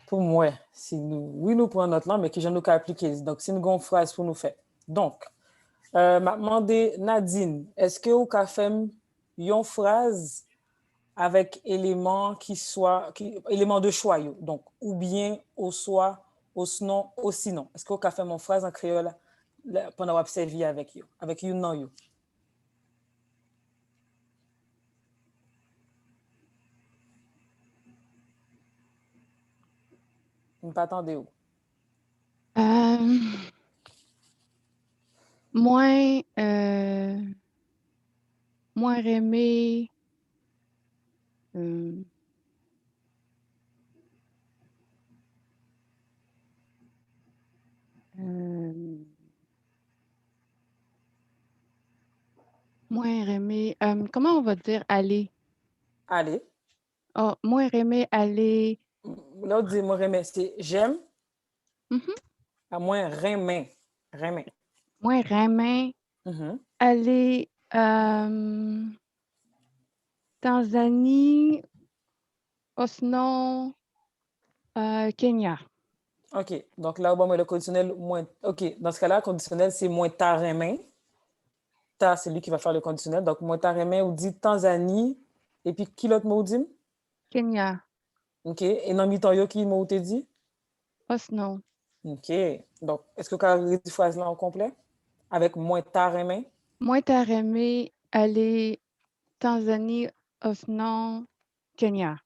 Pour moi, si nous prenons notre langue, mais que je nous appliquer. Donc, si nous avons une phrase pour nous faire. Donc, m'a demandé Nadine, est-ce que vous avez fait une phrase avec éléments éléments de choix, donc, ou bien au soit, au sinon, au sinon. Est-ce que vous avez fait mon phrase en créole pendant observer avec vous, avec you non you? Vous ne m'attendez où? Moins aimé. Moins aimé. Comment on va dire aller? Allez. Oh, moins aimé aller. L'autre dit moi remets, c'est j'aime. À moins remet. Moins remet. Aller Tanzanie, sinon Kenya. OK. Donc là, bon, le conditionnel moins. OK. Dans ce cas-là, le conditionnel, c'est moins ta remet. Ta, c'est lui qui va faire le conditionnel. Donc, moins ta remet, ou dit Tanzanie. Et puis, qui l'autre mot dit? Kenya. OK. Et dans mi-temps, yo, qui mot te dit? Sinon. OK. Donc, est-ce que tu as rédigé la phrase là en complet? Avec moins ta remet? Moins ta remet aller Tanzanie, sinon Kenya.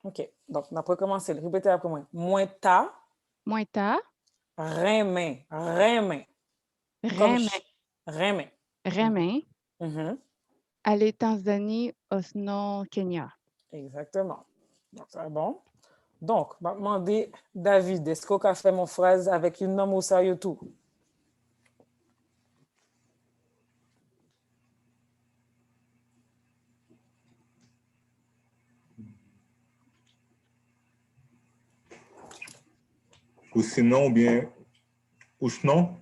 OK. Donc, on a recommencé. Répétez après moi. Moins ta. Moins ta. Remet. Remet. Remet. Aller Tanzanie, sinon Kenya. Exactement. Donc, c'est bon. Donc, je vais demander, David, est-ce que tu as fait mon phrase avec une nom au sérieux tout? Ou sinon, ou bien, ou sinon.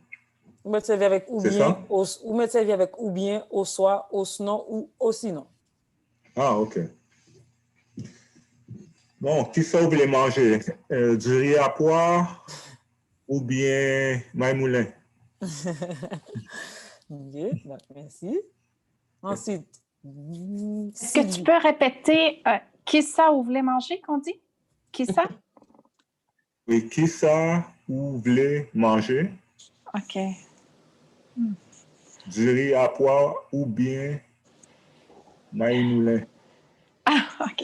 Ou me servir avec ou bien, ou me servir avec ou bien, au soir, au sinon ou au sinon. Ah, OK. Bon, qui ça vous voulez manger? Du riz à poire ou bien maïmoulin? OK, donc, merci. Ensuite, est-ce que tu peux répéter qui ça vous voulez manger qu'on dit? Qui ça? Oui, qui ça vous voulez manger? OK. Du riz à poire ou bien maïmoulin? Ah, OK.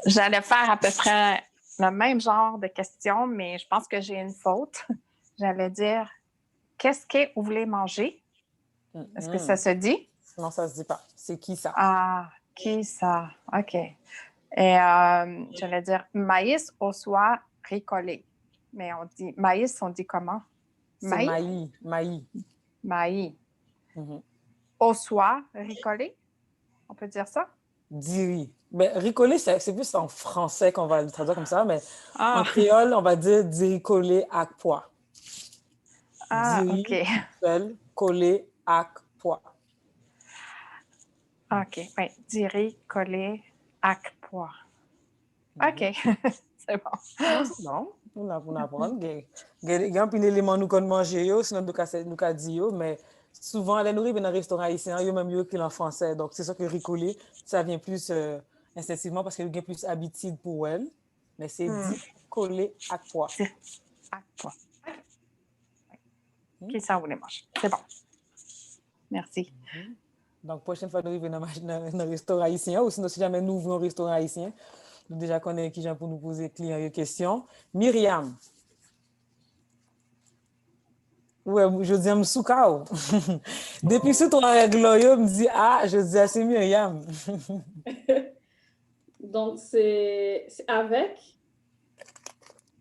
J'allais faire à peu près le même genre de question, mais je pense que j'ai une faute. J'allais dire, qu'est-ce que vous voulez manger? Est-ce que ça se dit? Non, ça ne se dit pas. C'est qui ça? Ah, qui ça? OK. Et j'allais dire maïs au soir récolté. Mais on dit maïs, on dit comment? C'est maïs. Maïs. Au soir récolté? On peut dire ça? diri. Ben, ricoler, c'est plus en français qu'on va le traduire comme ça, mais Ah. en créole, on va dire diri coller ak pois. Ah, Diri, OK. seul, coller ak pois. OK. Oui, diri, coller, ak pois. OK. C'est bon. Non, c'est bon. On apprend. Il y a un peu d'éléments nous qu'on mange, sinon nous ka di yo, mais souvent, les nourris dans un restaurant haïtien, yo même yo écrit en français. Donc, c'est ça que ricoler, ça vient plus instinctivement parce qu'il y a plus habitude pour elle. Mais c'est dit coller à quoi? À quoi? Qui ça voulait manger? C'est bon. Merci. Donc, prochaine fois, nous arrivons dans un restaurant haïtien, ou sinon, si jamais nous ouvrons un restaurant haïtien, nous déjà connaissons qui j'ai pour nous poser clients des questions. Myriam. Ouais, je dis à Soukao. Depuis ce trois règles, je me dis, je dis, c'est Myriam. Donc, c'est avec?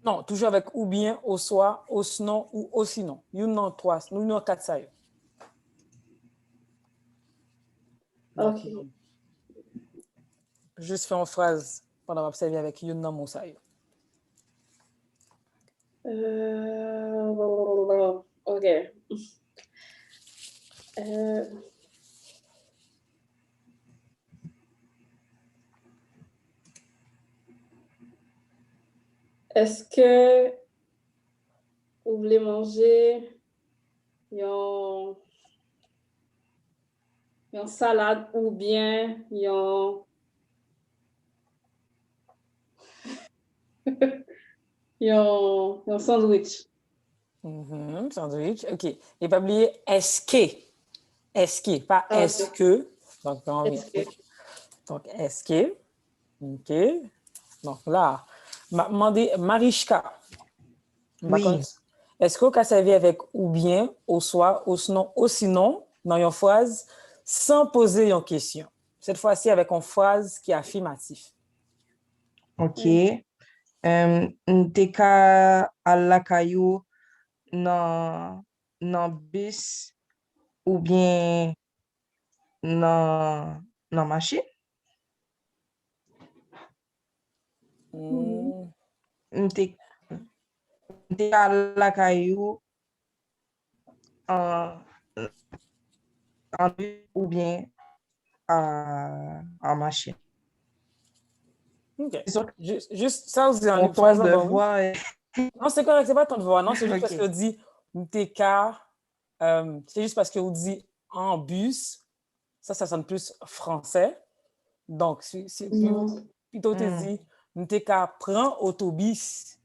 Non, toujours avec ou bien, au soit, au sinon ou au sinon. Nous n'avons trois, nous n'avons quatre ça. OK. Juste faire une phrase pendant observer avec you non mon ça. OK. Est-ce que vous voulez manger une salade ou bien un sandwich? Sandwich, OK. Et pas oublier est-ce que, pas est-ce que. Donc, donc est-ce que. OK. Donc là, m'a demandé Marichka. Oui. Est-ce qu'on peut servir avec ou bien, au soit, au sinon, dans une phrase, sans poser une question? Cette fois-ci, avec une phrase qui est affirmative. OK. N'teka alla kayo nan bus ou bien nan machine? N'teka alla kayo en bus ou bien en machine. OK. Juste ça, vous Mon ton de voix est... Non, c'est correct, c'est pas ton de voix. Non, c'est juste parce OK. que vous dit MTK, c'est juste parce que vous dit en bus, ça sonne plus français. Donc, plutôt te dit MTK prend autobus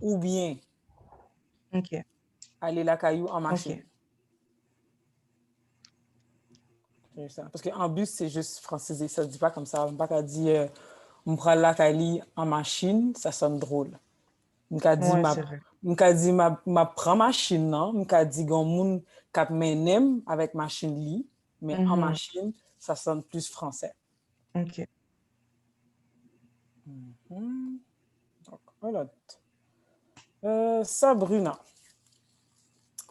ou bien OK. aller la caillou en machine. OK. C'est ça. Parce qu'en bus, c'est juste francisé. Ça ne dit pas comme ça. On ne peut pas dire on prend la caillou en machine, ça sonne drôle. On peut dire ma prend machine, non? On peut dire qu'on moun kap menem avec machine li, mais en machine, ça sonne plus français. OK. Donc, voilà. Sabrina.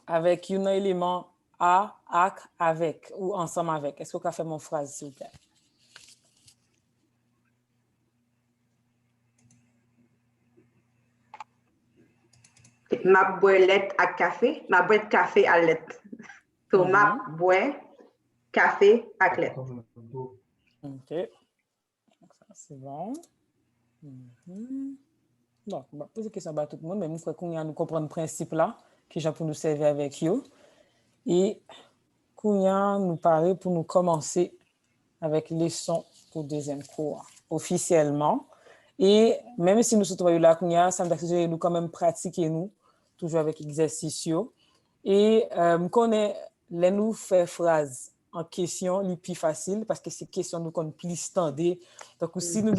Avec un élément à, ak, avec ou ensemble avec. Est-ce que vous pouvez faire mon phrase, s'il vous plaît? Ma boîte à café, ma boîte café à lait. So, ma boîte café à lait. OK. Ça, c'est bon. Donc, on va poser une question à tout le monde, mais nous faut comprendre le principe là, que j'ai pour nous servir avec vous. Et Kounia nous paraît pour nous commencer avec les leçons pour deuxième cours officiellement. Et même si nous sommes là, Kounia, ça me dit nous quand même pratiquer nous, toujours avec exercice. Et connaît les nous faire phrase en question les plus facile parce que c'est question nous qu'on plus standard. Donc si nous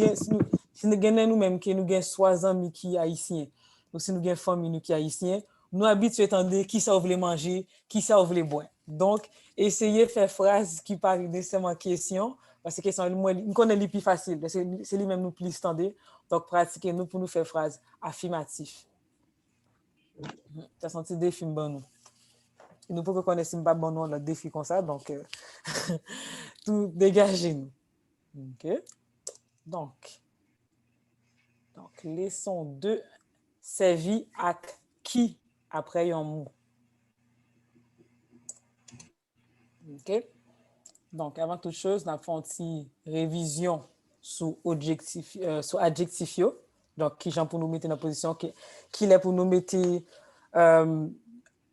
gagnons nous-mêmes que nous gagnons 3 amis qui haïtiens, ou si nous gagnons famille qui haïtien, nous habitués à entendre qui ça voulait manger, qui ça voulait boire. Donc essayez de faire phrase qui parle nécessairement question parce que question nous connaît les plus facile, c'est lui même nous plus standard. Donc pratiquez nous pour nous faire phrase affirmative. Ça senti défi bon nous. Nous pouvons connaître pas bon nous le défi comme ça donc tout dégagez nous. OK. Donc, leçon 2, servi à qui après un mot. OK. Donc, avant toute chose, nous avons une révision sur adjectif. Donc, qui j'en pour nous mettre dans la position, qui est pour nous mettre, comment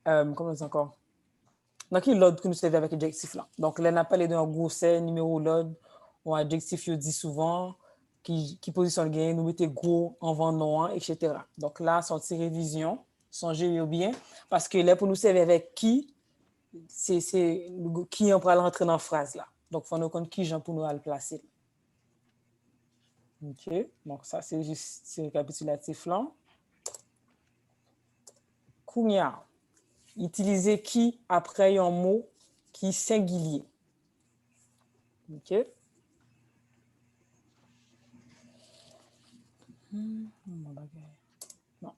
on dit encore? Donc, qui l'ordre que nous servons avec l'adjectif là. Donc, là, on a parlé d'un gros numéro l'ordre, ou adjectif, dit souvent, qui positionne gain, nous mettez gros en vent non, etc. Donc, là, sortie révision, songez bien, parce que là, pour nous servir avec qui, c'est qui on pourra rentrer dans la phrase là. Donc, il faut nous connaître qui j'en pour nous le placer. OK. Donc, ça, c'est juste récapitulatif là. Kounia. Utiliser qui après un mot qui est singulier. OK. Non.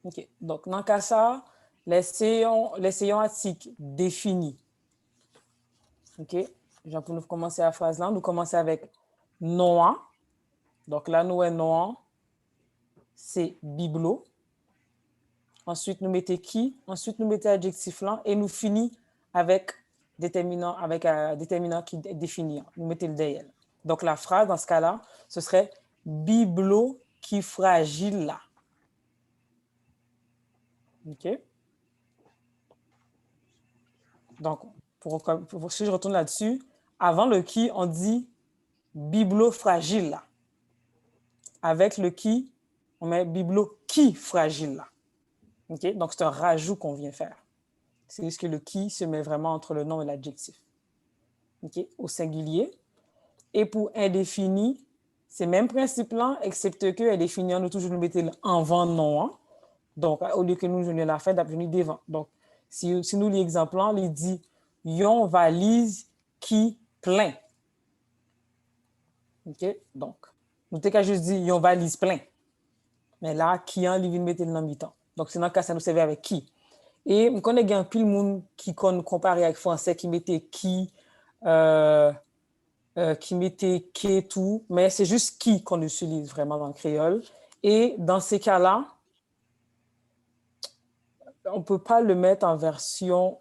OK. Donc, dans le cas ça, l'essayons article défini. OK. Pour nous commencer la phrase là, nous commençons avec non. Donc là, nous avons non, c'est biblo. Ensuite, nous mettons qui. Ensuite, nous mettons adjectif là et nous finissons avec déterminant qui est défini. Nous mettons le derrière. Donc, la phrase, dans ce cas-là, ce serait biblo qui fragile là. OK? Donc, si je retourne là-dessus, avant le qui, on dit biblo fragile là. Avec le qui, on met biblo qui fragile là. OK? Donc, c'est un rajout qu'on vient faire. C'est juste que le qui se met vraiment entre le nom et l'adjectif. OK? Au singulier. Et pour indéfini, c'est le même principe-là, excepte que indéfini, nous toujours nous mettons en avant non. Hein? Donc, au lieu que nous jouions la fin, nous devant. Donc, si nous l'exemple, il dit yon valise qui plein. OK? Donc, nous t'avons juste dit yon valise plein. Mais là, qui en vient mettre le nom mi-temps. Donc, c'est dans le cas, ça nous servait avec qui. Et je connais un pile monde qui compare avec français, qui mettait qui mettait qui tout, mais c'est juste qui qu'on utilise vraiment dans le créole. Et dans ces cas-là, on ne peut pas le mettre en version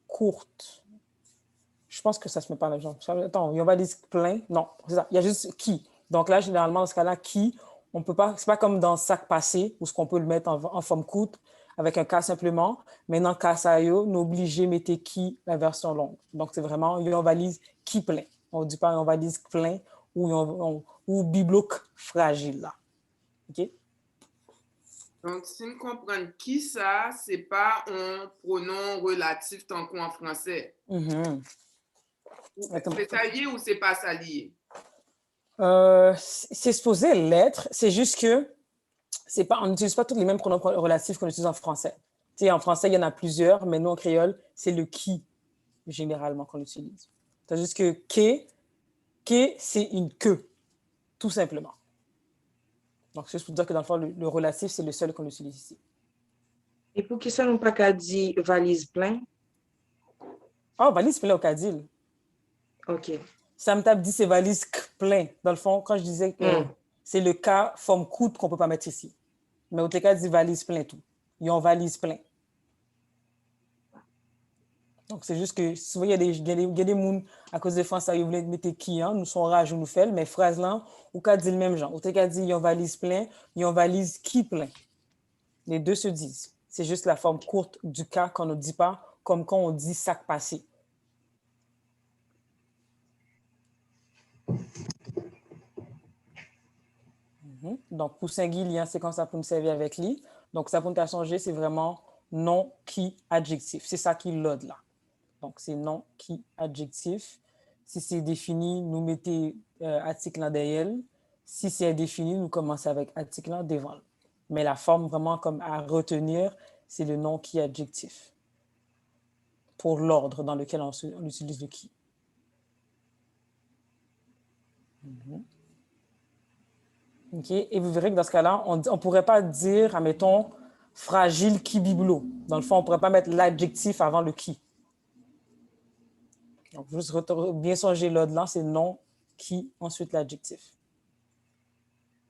courte. Je pense que ça ne se met pas dans le genre. Attends, on va dire plein. Non, c'est ça. Il y a juste qui. Donc là, généralement, dans ce cas-là, qui, on peut pas, c'est pas comme dans sac passé, où on peut le mettre en forme courte, avec un cas simplement. Mais dans cas ça, on est obligé de mettre qui la version longue. Donc, c'est vraiment, on valise qui plein. On ne dit pas on valise plein ou bibloque fragile là. OK? Donc, si nous comprenons qui ça, c'est pas un pronom relatif tant qu'en français. Mm-hmm. C'est ça lié ou c'est pas ça lié? C'est supposé l'être, c'est juste que on n'utilise pas tous les mêmes pronoms relatifs qu'on utilise en français. Tu sais, en français, il y en a plusieurs, mais nous, en créole, c'est le qui, généralement, qu'on utilise. C'est juste que c'est une que, tout simplement. Donc, c'est juste pour dire que dans le fond, le relatif, c'est le seul qu'on utilise ici. Et pour qui ça, nous pas qu'à dire valise plein? Oh, valise plein au cadil. OK. Ça me tape dit c'est valise plein. Dans le fond, quand je disais que c'est le cas forme coûte qu'on ne peut pas mettre ici. Mais au cas dit valise plein tout. Ils ont valise plein. Donc, c'est juste que souvent, il y a des gens à cause de France, ils voulaient mettre qui, hein, nous sommes rage ou nous fait, mais phrase là, ou cas dit le même genre. Au cas dit ils ont valise plein, ils ont valise qui plein. Les deux se disent. C'est juste la forme courte du cas qu'on ne dit pas, comme quand on dit sac passé. Donc, pour singulier, c'est comme ça pour nous servir avec lui. Donc, ça pour nous changer, c'est vraiment nom, qui, adjectif. C'est ça qui l'aude là. Donc, c'est nom, qui, adjectif. Si c'est défini, nous mettez article en derrière. Si c'est indéfini, nous commençons avec article en devant. Mais la forme vraiment comme à retenir, c'est le nom, qui, adjectif. Pour l'ordre dans lequel on utilise le qui. OK. Et vous verrez que dans ce cas-là, on ne pourrait pas dire, admettons, fragile qui biblo. Dans le fond, on ne pourrait pas mettre l'adjectif avant le qui. Donc, juste bien songer l'ordre là, c'est nom, qui, ensuite l'adjectif.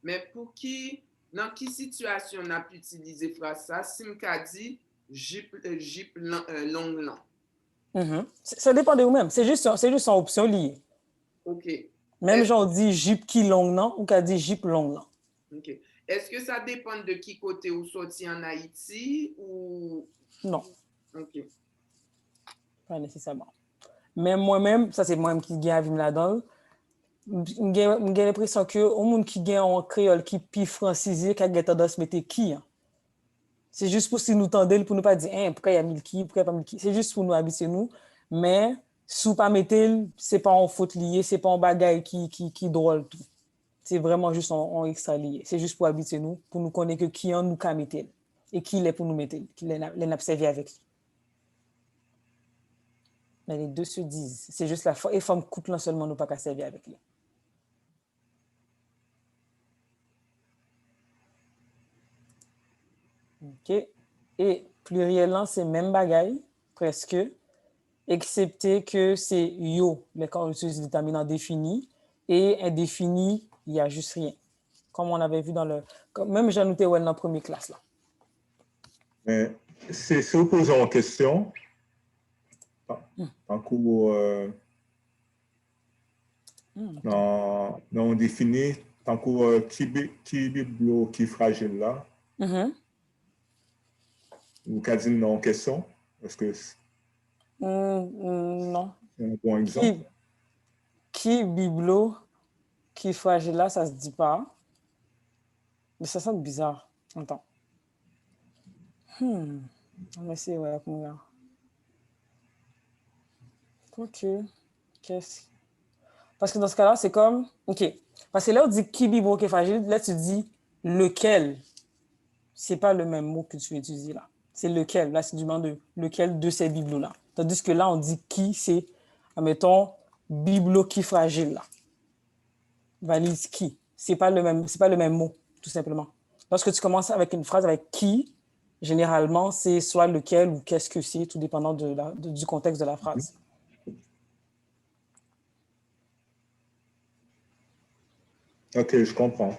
Mais pour qui, dans quelle situation on a pu utiliser phrase ça? Si on dit Jeep long long. Ça dépend de vous-même. C'est juste une option liée. OK. Même genre dit Jeep qui long non ou qu'a dit Jeep long non. OK. Est-ce que ça dépend de qui côté ou sorti en Haïti ou... Non. OK. Pas nécessairement. Mais moi-même, ça c'est moi-même qui gagne avec là-dedans. J'ai l'impression que au monde qui gagne en créole qui pi francisé qui a tendance à mettre qui. Hein. C'est juste pour si nous tendons pour nous pas dire pourquoi il y a mille qui, pourquoi il n'y a pas mille qui. C'est juste pour nous habituer nous. Mais si vous pas mettez, c'est pas en faute lié, c'est pas en bagaille qui drôle tout. C'est vraiment juste en extra lié. C'est juste pour habituer nous, pour nous connaître que qui en nous qu'a mettre et qui l'est pour nous mettre, qui l'est observé avec. Mais les deux se disent. C'est juste la forme couple seulement nous pas qu'à servir avec lui. OK. Et pluriel, c'est même bagaille, presque, excepté que c'est yo, mais quand on utilise le déterminant défini, et indéfini, il n'y a juste rien. Comme on avait vu dans le... Même j'ai noté dans la première classe. Là. Mais c'est se poser en question, en cours, on définit, en cours, qui biblo, qui fragile là. Vous avez dit non en question? Est-ce que non. C'est un bon exemple? Qui biblo, qui fragile là, ça se dit pas. Mais ça sonne bizarre. Attends. On va essayer, ouais, comment ok. Qu'est-ce... Parce que dans ce cas-là, c'est comme... OK. Parce que là, on dit qui biblo, qui fragile. Là, tu dis lequel. C'est pas le même mot que tu utilises là. C'est lequel. Là, c'est du demande de lequel de ces biblos-là. Tandis que là, on dit qui, c'est, admettons, biblo qui fragile là. Valise qui. C'est pas le même mot, tout simplement. Lorsque tu commences avec une phrase avec qui, généralement, c'est soit lequel ou qu'est-ce que c'est, tout dépendant du contexte de la phrase. OK, je comprends.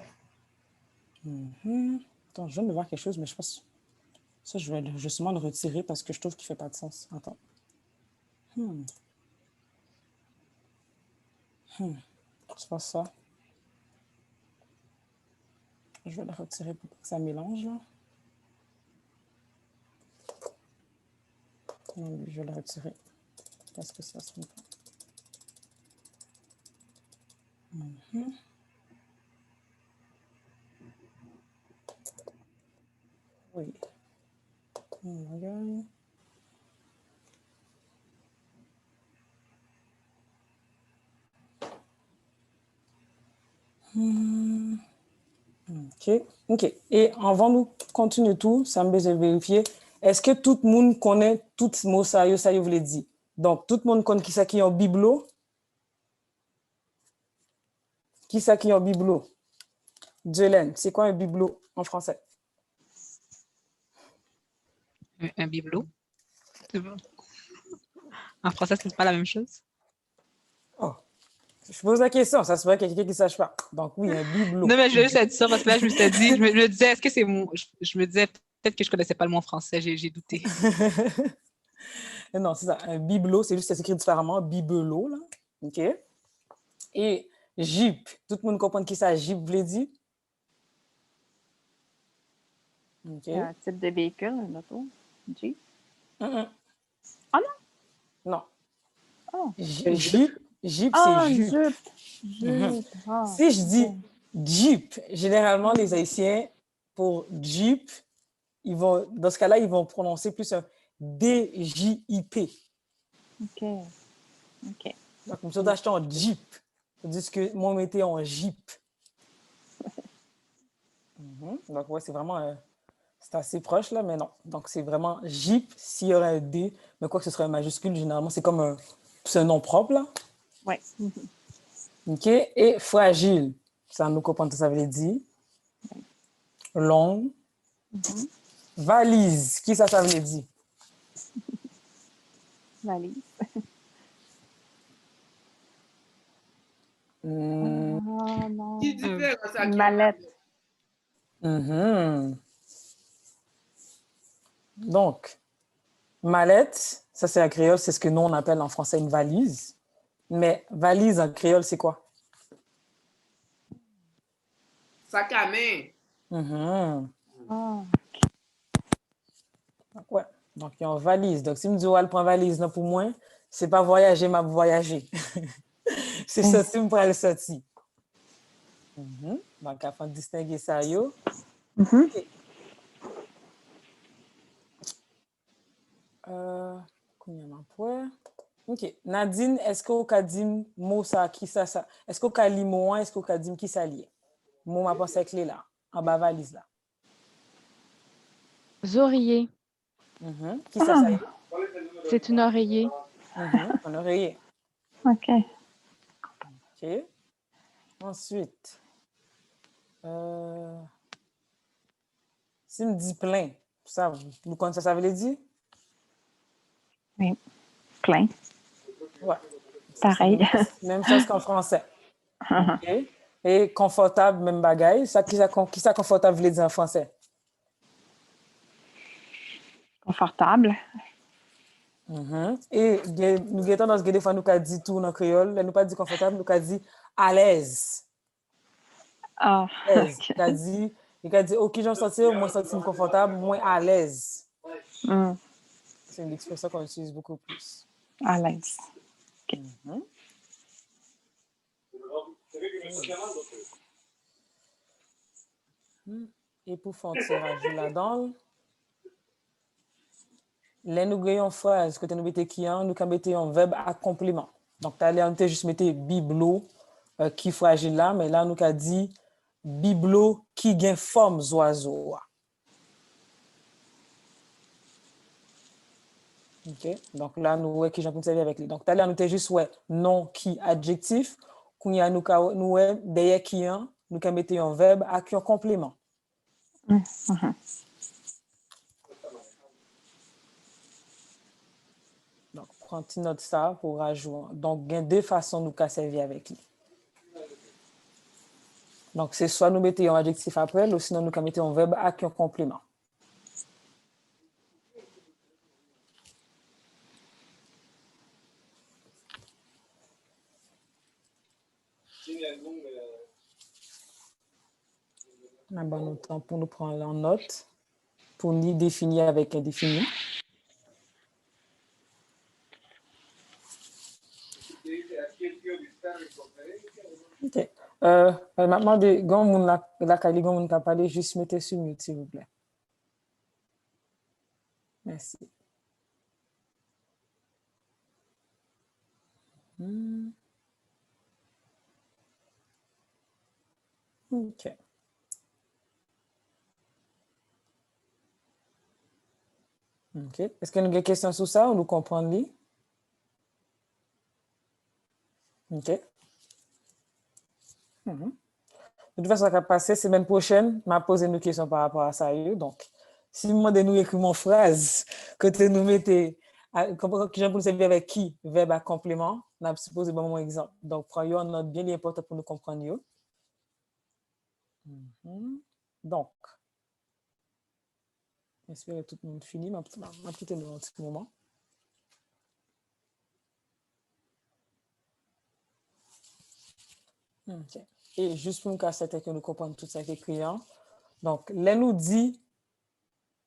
Attends, je viens de voir quelque chose, mais je pense... Ça, je vais justement le retirer parce que je trouve qu'il ne fait pas de sens. Attends. C'est pas ça. Je vais le retirer pour que ça mélange. Là. Je vais le retirer parce que ça ne se fait pas. Oui. Regarde. OK. Et avant de continuer tout, ça me besoin de vérifier. Est-ce que tout le monde connaît tout ce mot ça vous voulez dire? Donc, tout le monde connaît qui ça qui est en biblo? Qui ça qui est en biblo? Jolene, c'est quoi un biblo en français? Un bibelot. En français, c'est pas la même chose. Oh, je pose la question, ça se voit qu'il y a quelqu'un qui ne sache pas. Donc oui, un bibelot. Non, mais je vais juste être sûre parce que là, je me suis dit, je me disais, est-ce que c'est mon. Je me disais peut-être que je ne connaissais pas le mot français, j'ai douté. Non, c'est ça. Un bibelot, c'est juste que ça s'écrit différemment. Bibelot, là. OK. Et Jeep. Tout le monde comprend qui ça, Jeep, voulait dire? OK. Il y a un type de véhicule, un auto. Jeep. Ah non? Non. Oh. Jeep, c'est Jeep. Jeep. Si je dis Jeep, généralement, les Haïtiens, pour Jeep, dans ce cas-là, ils vont prononcer plus un D-J-I-P. OK. Donc, comme ça, d'acheter un Jeep. C'est-à-dire que moi, je mettais en Jeep. Donc, ouais, c'est vraiment... c'est assez proche, là, mais non. Donc, c'est vraiment Jeep, s'il y aurait un D, mais quoi que ce serait un majuscule, généralement, c'est comme c'est un nom propre, là. Oui. OK. Et fragile, ça nous comprend ce que ça veut dire. Long. Valise, qui ça veut dire? Valise. non. Qui différence avec Mallette. Donc, mallette, ça c'est en créole, c'est ce que nous on appelle en français une valise. Mais valise en créole, c'est quoi? sac à main. Ouais. Donc, il y a une valise. Donc, si je me dis, ouais, elle prend valise là, pour moi, c'est pas voyager, m'a voyager. C'est sorti, me prend le sorti. Donc, afin de distinguer ça, yo. OK. OK. Nadine, est-ce que vous avez dit mot ça, qui ça? Est-ce que vous avez dit mot, est-ce que vous avez dit qui ça lié? Mot, ma pensée clé là, en bas valise là. Oreiller. Qui ça y est? C'est une oreiller. Un oreiller. OK. OK. Ensuite, si me dit plein, ça, vous connaissez ça veut dire? Oui, plein. Ouais. Pareil. Même chose qu'en français. OK. Et confortable, même bagaille. Ça, qui ça confortable veut dire en français? Confortable. Et nous avons tendance des fois nous avons dit tout en créole, nous pas dit confortable, nous avons dit à l'aise. Ah, OK. Il a dit, OK, j'en sortir, moi sentir confortable, moins à l'aise. C'est une expression qu'on utilise beaucoup plus. À l'aise. OK. Et pour faire un tirage là-dedans, là, nous avons une phrase, que nous mettons qui nous mettons un verbe à complément. Donc, tu as juste mettre biblo, qui fragile là, mais là, nous avons dit biblo qui gagne forme oiseau. OK. Donc là, nous voyons qui j'en peux servir avec lui. Donc, tout à l'heure, nous avons juste nom qui adjectif. Quand il y a nous derrière qui nous avons mettre un verbe à qui un complément. Donc, prends une note ça pour rajouter. Donc, il y a deux façons nous qu'à servir avec lui. Donc, c'est soit nous mettons un adjectif après, ou sinon nous mettons un verbe à qui un complément. On a bon temps pour nous prendre en note, pour nous définir avec indéfini. OK. Maintenant, quand on parler, juste mettez sur mute, s'il vous plaît. Merci. OK. OK. Est-ce que nous avons des questions sur ça ou nous comprenons? OK. De toute façon, ce qui va passer, semaine prochaine, je vais poser une question par rapport à ça. Donc, si vous demandez nous écrire une phrase, que nous mettez, je peux servir avec qui, verbe à complément, on a supposé bon exemple. Donc, prenez une note bien importante pour nous comprendre. Donc, j'espère que tout le monde finit. Je vais quitter un petit moment. OK. Et juste pour nous casser que nous comprenons tout ça qui est écrit. Donc, là nous dit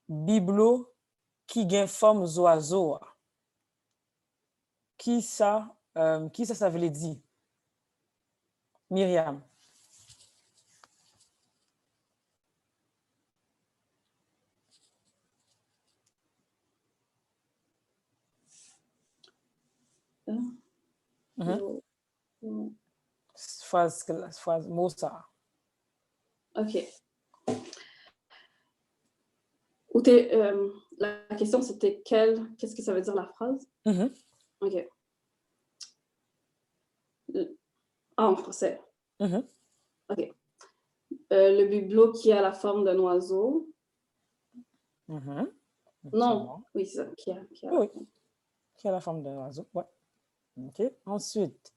biblo qui gagne forme oiseau. Qui ça veut dire? Myriam. Phrase, mot ça. OK. La question, c'était qu'est-ce que ça veut dire la phrase? OK. En français. OK. Le bibelot qui a la forme d'un oiseau. Non, oui, c'est ça. Qui a la forme d'un oiseau. Ouais. OK. Ensuite,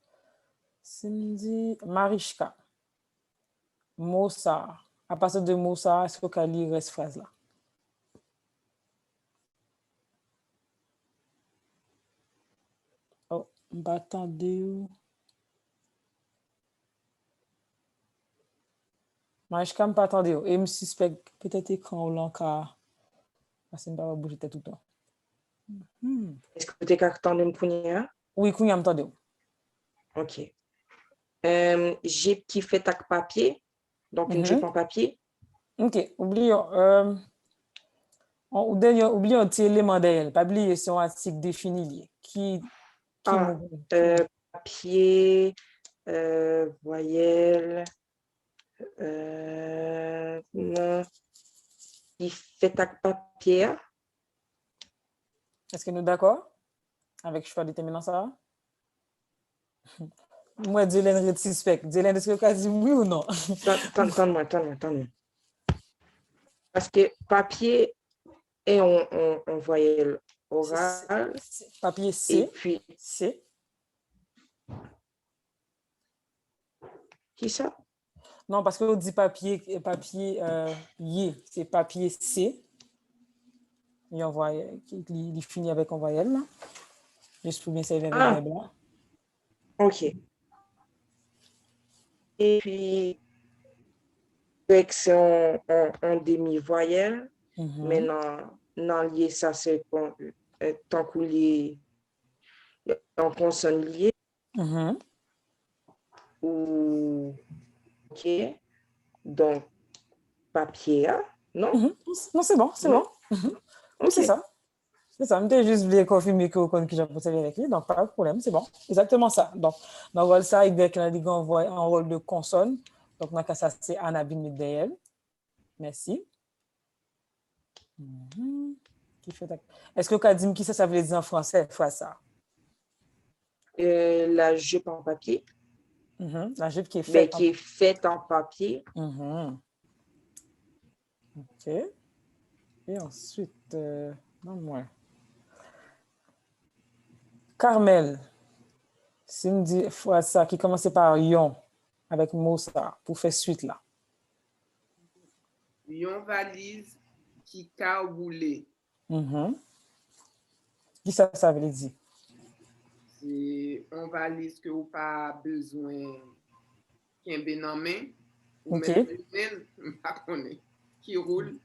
Cindy Marichka. Mossa. À partir de Mossa, est-ce que vous pouvez lire cette phrase-là? Oh, attendez. Marichka, je ne pas attendre. Et je me suspecte peut-être écran ou l'encart. Parce que je ne peux pas bouger tout le temps. Est-ce que tu as attendu pour nous? Oui, je m'entends. OK. J'ai qui fait tac papier. Donc, une jupe en papier. OK. Oublions. Oublions un petit élément d'elle. Pas oublier son article défini. Qui papier, voyelle, non. Qui fait tac papier. Est-ce que nous sommes d'accord avec le choix déterminant ça? Moi, Dylan est suspect. Dylan, est-ce que tu as dit oui ou non? Attends-moi. Parce que papier est en voyelle orale. Papier C. Et puis C. Qui ça? Non, parce qu'on dit papier y, c'est papier C. Il finit avec un voyelle, là. Juste pour bien servir avec les blancs. OK. Et puis, c'est en demi-voyelle. Mais non, lié, ça, c'est tant qu'on lié en consonne liée. Ou, OK. Donc, papier, non? Non, c'est bon, c'est bon. Okay. C'est ça. C'est ça. Je juste voulu confirmer que vous connaissez qui j'ai posé avec lui, donc pas de problème, c'est bon. Exactement ça. Donc, dans le rôle ça, il y a un rôle de consonne. Donc, dans le cas, ça, c'est Annabelle Midel. Merci. Est-ce que vous avez dit qui ça veut dire en français, fois ça? La jupe en papier. La jupe qui est faite. Qui est faite en papier. OK. Et ensuite, non moins. Carmel, Cindy, fois ça, qui commençait par Yon, avec Moussa, pour faire suite là. Yon valise qui a roulé. Qui ça veut dire? C'est une valise que vous n'avez pas besoin qu'un bénommé. Ou même qui roule.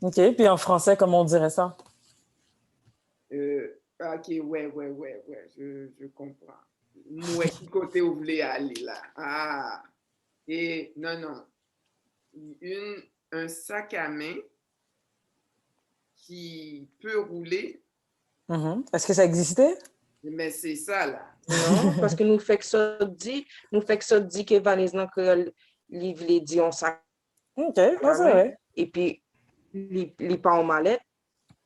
OK, puis en français, comment on dirait ça? OK, ouais, je comprends. Moi, qui côté vous voulez aller là? Ah, et non. Un sac à main qui peut rouler. Est-ce que ça existait? Mais c'est ça là. Non, parce que nous fait que ça dit que valise non que livre dit on sac. OK, c'est vrai. Et puis il pas en mallette.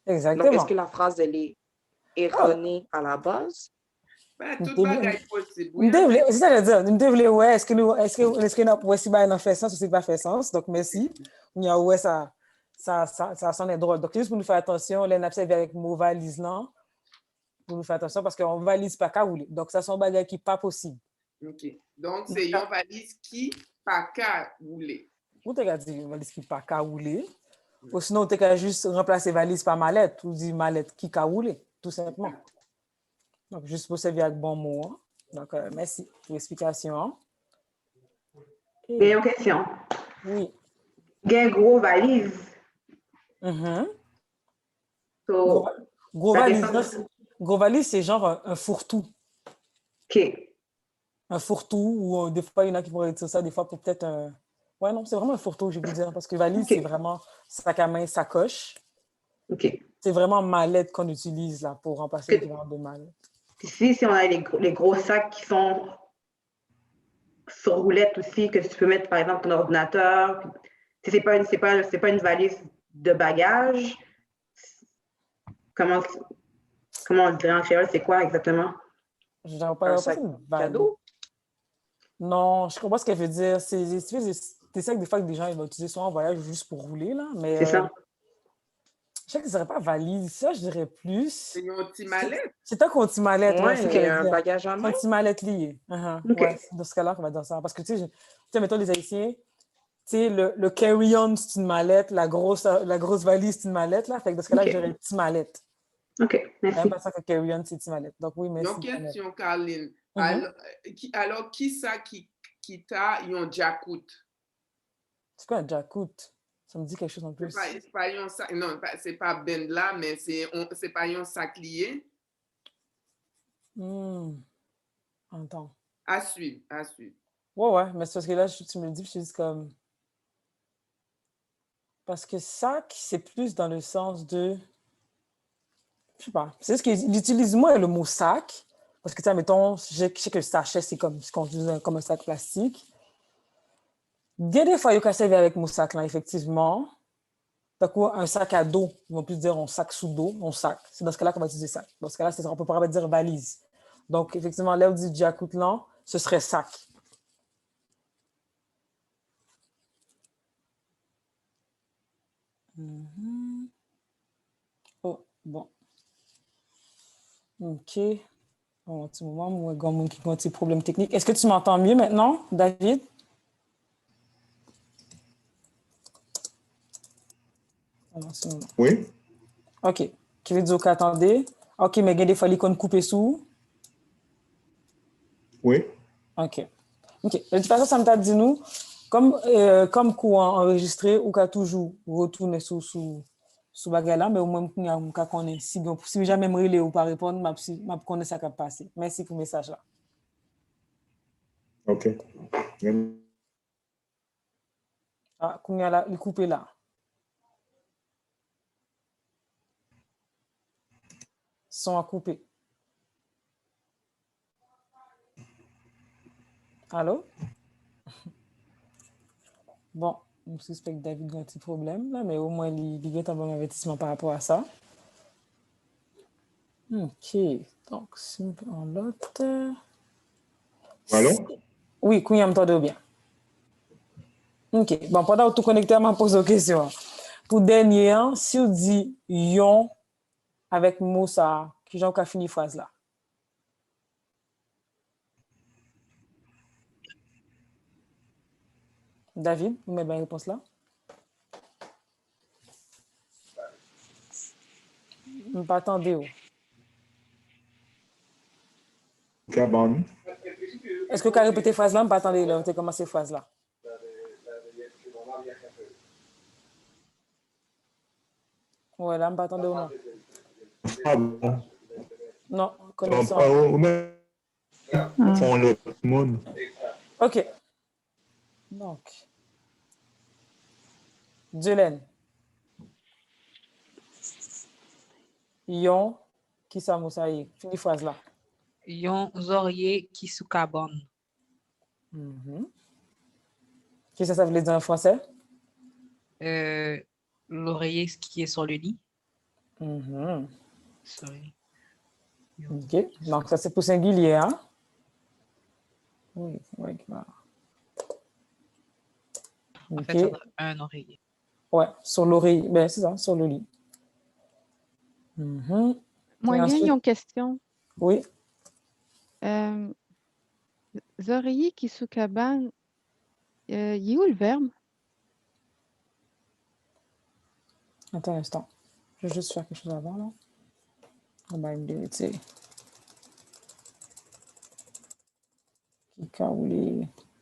Exactement. Donc est-ce que la phrase elle est erronée à la base? Tout bagage possible. C'est ça que je veux dire. Ouais, est-ce que nous si ça fait sens ou si ça fait sens? Donc merci. Ouais, ça sonne drôle. Donc juste pour nous faire attention, les observe avec mot valise là. Pour nous faire attention parce qu'on valise pas qu'à rouler. Donc ça sont bagage qui pas possible. OK. Donc c'est une valise qui pas qu'à rouler. Vous t'as dit une valise qui pas qu'à rouler. Ou sinon tu as juste remplacer valise par mallette ou dire mallette qui qu'à rouler tout simplement. Donc, juste pour servir avec bon mot. Donc, merci pour l'explication. J'ai une question. Oui. Il y a une grosse valise. Gros valise, c'est genre un fourre-tout. OK. Un fourre-tout, ou des fois, il y en a qui pourraient dire ça, des fois, pour peut-être un... Ouais, non, c'est vraiment un fourre-tout, je veux dire, parce que valise, c'est vraiment sac à main, sacoche. OK. C'est vraiment mallette qu'on utilise là pour remplacer l'équivalent de mallette. Si on a les gros sacs qui sont sur roulette aussi, que tu peux mettre par exemple ton ordinateur, c'est pas une valise de bagages. Comment on dirait en créole, c'est quoi exactement? Je n'ai pas une cadeau. Non, je comprends ce qu'elle veut dire. C'est des sacs des fois que des gens ils vont utiliser souvent en voyage juste pour rouler là, mais c'est ça. sais que ce serait pas valise. Ça, je dirais plus. C'est une petite mallette. C'est un qu'on mallette. Ouais, c'est qu'elle un dit. bagage en main. Un petit mallette lié. OK. Ouais, c'est dans ce cas-là qu'on va dire ça. Parce que, tu sais, mettons les Haïtiens, tu sais, le carry-on, c'est une mallette. La grosse valise, c'est une mallette. Là. Fait que dans ce cas-là, OK. je dirais une petite mallette. OK, merci. Même pas ça que carry-on, c'est une petite mallette. Donc, oui, merci. Une question, Caroline. Mm-hmm. Alors, qui ça qui t'a un jacout? C'est quoi un jacout? Ça me dit quelque chose en plus. C'est pas un sac, non, c'est pas ben là, mais c'est pas un sac lié. Attends. À suivre, à suivre. Ouais, mais c'est parce que là, tu me le dis, je suis juste comme... Parce que sac, c'est plus dans le sens de... Je sais pas. C'est ce qu'il utilise moins le mot sac. Parce que, tu sais, mettons, je sais que le sachet, c'est comme ce qu'on utilise comme un sac plastique. Des fois, il y a servir avec mon sac, là, effectivement. Donc, un sac à dos, ils vont plus dire un sac sous dos, un sac. C'est dans ce cas-là qu'on va utiliser sac. Dans ce cas-là, on peut pas dire valise. Donc, effectivement, là où dit jacout, là, ce serait sac. Oh, bon. OK. Un petit moment, moi, j'ai un petit problème technique. Est-ce que tu m'entends mieux maintenant, David? Oui. OK. Qui veut dire qu'attendez. OK, mais il y a des fois, qu'on coupe sous. Oui. OK. De toute façon, ça me t'a dit nous, comme courant enregistré, ou qu'à toujours retourner sous bagage là, mais au moins, qu'on connaît. Si jamais me relais ou pas répondre, je connais ça qui a passé. Merci pour le message là. OK. Ah, qu'on y a là, il coupe là. Son à couper. Allô? Bon, je suspecte que David a un petit problème, là, mais au moins, il y a un bon avertissement par rapport à ça. OK. Donc, si on prend l'autre... Allô? Oui, Kouya m'entendez bien. OK. Bon, pendant que tu connectes, je vais poser une question. Pour dernier, si on dit « yon » avec mot ça, qui j'en a fini phrase là? David, vous mettez la réponse là? Je ne pas attendre. Cabane. Est-ce que vous pouvez répéter la phrase là? Je ne pas attendre là. Vous commencé la phrase là. Ouais, là, je ne pas attendre ou non? Ah bon. Non, connexion. Font le monde. OK. Donc, Jolene. Yon, qui ça moussa y? Fini phrase là. Yon zorye qui sous cabane. Qu'est-ce que ça veut dire en français? L'oreiller qui est sur le lit. Sorry. OK. Donc, ça, c'est pour singulier, hein? Oui, oui. En fait, ça doit un oreiller. Ouais, sur l'oreille. Ben, c'est ça, sur le lit. Moi, j'ai une question. Oui. Oreiller qui sous cabane, il est où le verbe? Attends un instant. Je vais juste faire quelque chose avant, là. On va me dire, tu sais.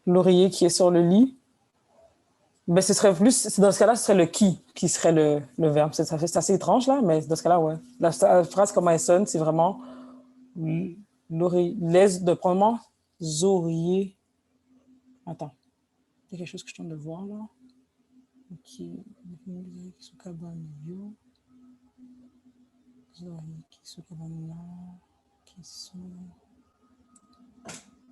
L'oreiller qui est sur le lit. Ben, ce serait plus, dans ce cas-là, ce serait le qui serait le verbe. C'est assez étrange, là, mais dans ce cas-là, ouais. La phrase, comment elle sonne, c'est vraiment l'oreille, de probablement oreiller. Attends. Il y a quelque chose que je tente de voir, là. Ok.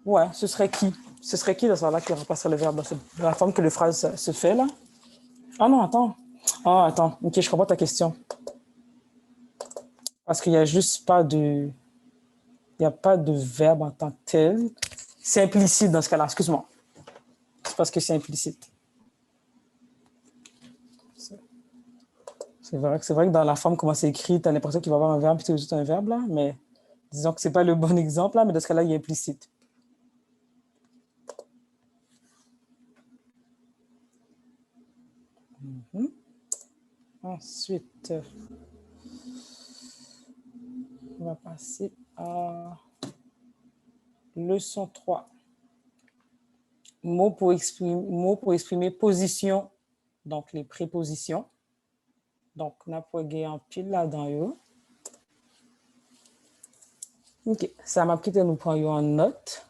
Ouais, ce serait qui? Ce serait qui dans ce là qui remplacerait le verbe dans la forme que la phrase se fait là? Ah non, attends. Ah, attends. Ok, je comprends ta question. Parce qu'il n'y a juste pas de... Il n'y a pas de verbe en tant que tel. C'est implicite dans ce cas-là, excuse-moi. C'est parce que c'est implicite. C'est vrai que dans la forme, comment c'est écrit, tu as l'impression qu'il va y avoir un verbe, puis c'est juste un verbe, là, mais disons que ce n'est pas le bon exemple, là, mais dans ce cas-là, il est implicite. Ensuite, on va passer à leçon 3. Mots pour exprimer position, donc les prépositions. Donc, on a pour gagner en pile là-dedans. OK, ça m'a quitté, nous prenons en note.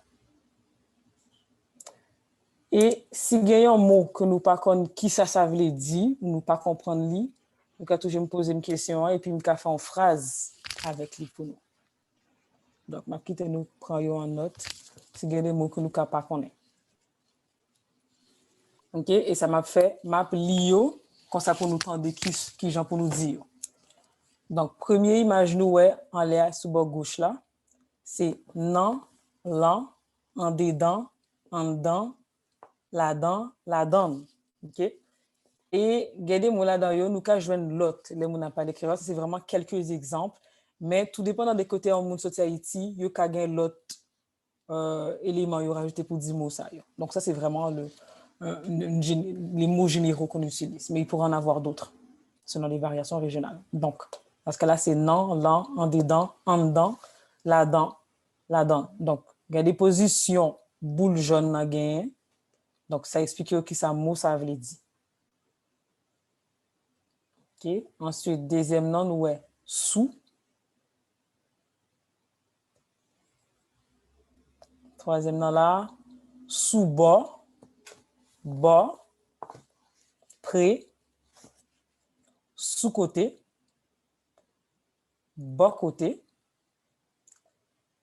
Et si il y a un mot que nous ne pas connaissons qui ça veut dire, nous ne pas comprendre lui, nous pouvons toujours me poser une question et puis nous pouvons faire une phrase avec lui pour nous. Donc, m'a quitté, nous prenons en note si il y a des mots que nous ne pas connaître. OK, et ça m'a fait map lio comme ça pour nous entendre qui gens pour nous dire. Donc, première image nous en l'air sous bord gauche là, c'est nan, lan, en dedans, en dedans, la donne. OK? Et regardez moi là dans yo nous ka joindre l'autre les moun n'a pas d'écrire, c'est vraiment quelques exemples, mais tout dépend des côtés en monde sur Haïti, yo ka gain l'autre élément yo rajouté pour dire mot ça yo. Donc ça c'est vraiment les mots généraux qu'on utilise, mais il pourrait en avoir d'autres selon les variations régionales. Donc parce que là c'est nan, lan, en dedans, la donne. Donc regardez position boule jaune na gain. Donc, ça explique qui ça mot ça veut dire. OK. Ensuite, deuxième nom, nous est sous. Troisième nom là, sous bas, bas, près, sous côté, bas côté,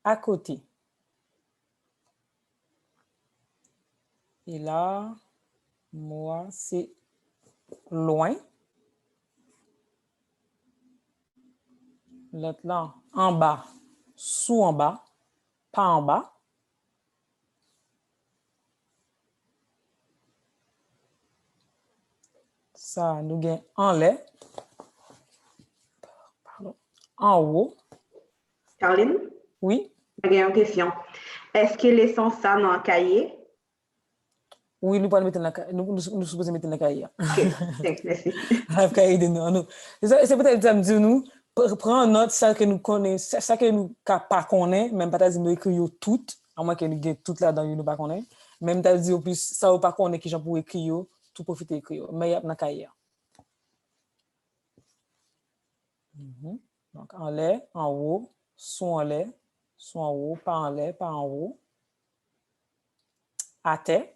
à côté. Et là, moi, c'est loin. L'autre là, en bas, sous en bas, pas en bas. Ça, nous gagnons en lait. Pardon. En haut. Caroline? Oui. J'ai une question. Est-ce que les sons ça dans le cahier? Oui, nous pouvons mettre nous supposons mettre dans le cahier. OK, merci. Le cahier de nous. C'est peut-être ça me dit nous, prends en note ça que nous connaissons, ça que nous pas connaît, même pas dire nous écrire toutes, à moins que nous gagne toutes là dans nous pas connaît. Même t'as dit au plus ça ou pas connaît qui j'en pour écrire, tout profiter écrire, mais il y a dans le cahier. Donc en lait, en haut, sous en lait, sous en haut, pas en lait, pas en haut. À terre.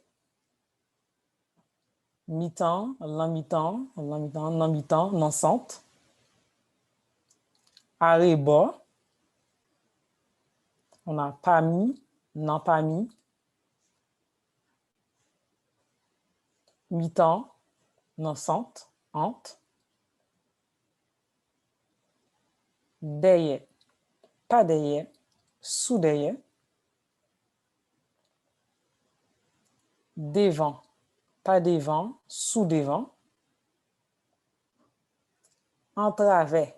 Mi-temps, l'en-mi-temps, non-mi-temps, non-sente. Arrêt bas. On a pas mis, non pas mis. Mi-temps, non-sente, hante. Derrière, pas derrière, sous derrière. Devant, pas devant, sous devant. En travers.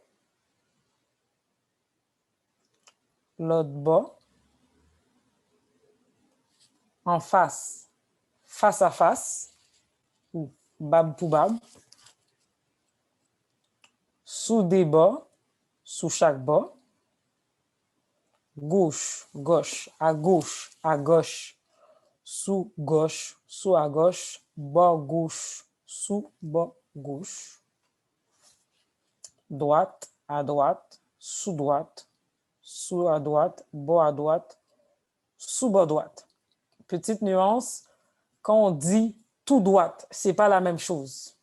L'autre bas. En face, face à face. Ou bab pour bab. Sous des bas, sous chaque bas. Gauche, gauche, à gauche, sous à gauche, bas gauche, sous bas gauche. Droite, à droite, sous à droite, bas à droite, sous bas droite. Petite nuance, quand on dit tout droite, c'est pas la même chose.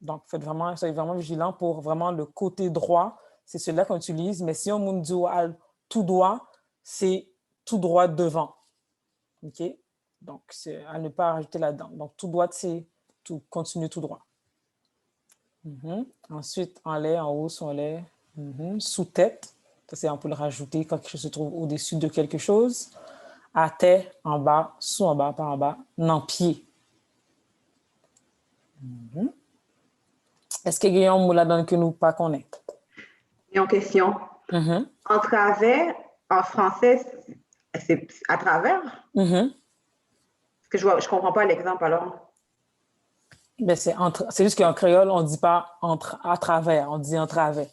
Donc, soyez vraiment vigilant pour vraiment le côté droit, c'est celui-là qu'on utilise, mais si on me dit tout droit, c'est tout droit devant. OK? Donc, c'est à ne pas rajouter là-dedans. Donc, tout droit, c'est tout, continue tout droit. Ensuite, en lait, en haut, sous lait, sous tête. Ça, c'est on peut le rajouter quand quelque chose se trouve au-dessus de quelque chose. À terre, en bas, sous en bas, pas en bas. Non, pied. Est-ce qu'il y a un mot là-dedans que nous pas connaître? Et en question. En travers, en français, c'est à travers? Parce que je ne comprends pas l'exemple alors. Ben, c'est juste qu'en créole, on ne dit pas à travers, on dit en travers.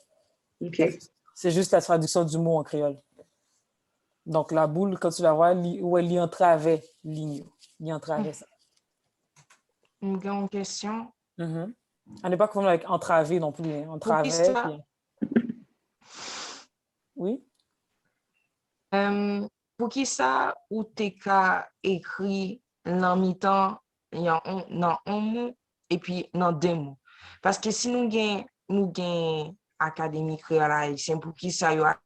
Okay. C'est juste la traduction du mot en créole. Donc, la boule, quand tu la vois, où elle lit en travers, ligne. Lit en travers, ça. Une grande question. On n'est pas comme avec entravé non plus. Hein. Entravé. Oui? Pour qui ça, ou t'es qu'à écrit dans mi-temps, dans un mot, et puis dans deux mots. Parce que si nous gagnons Académie créole haïtienne, pour qui ça, y a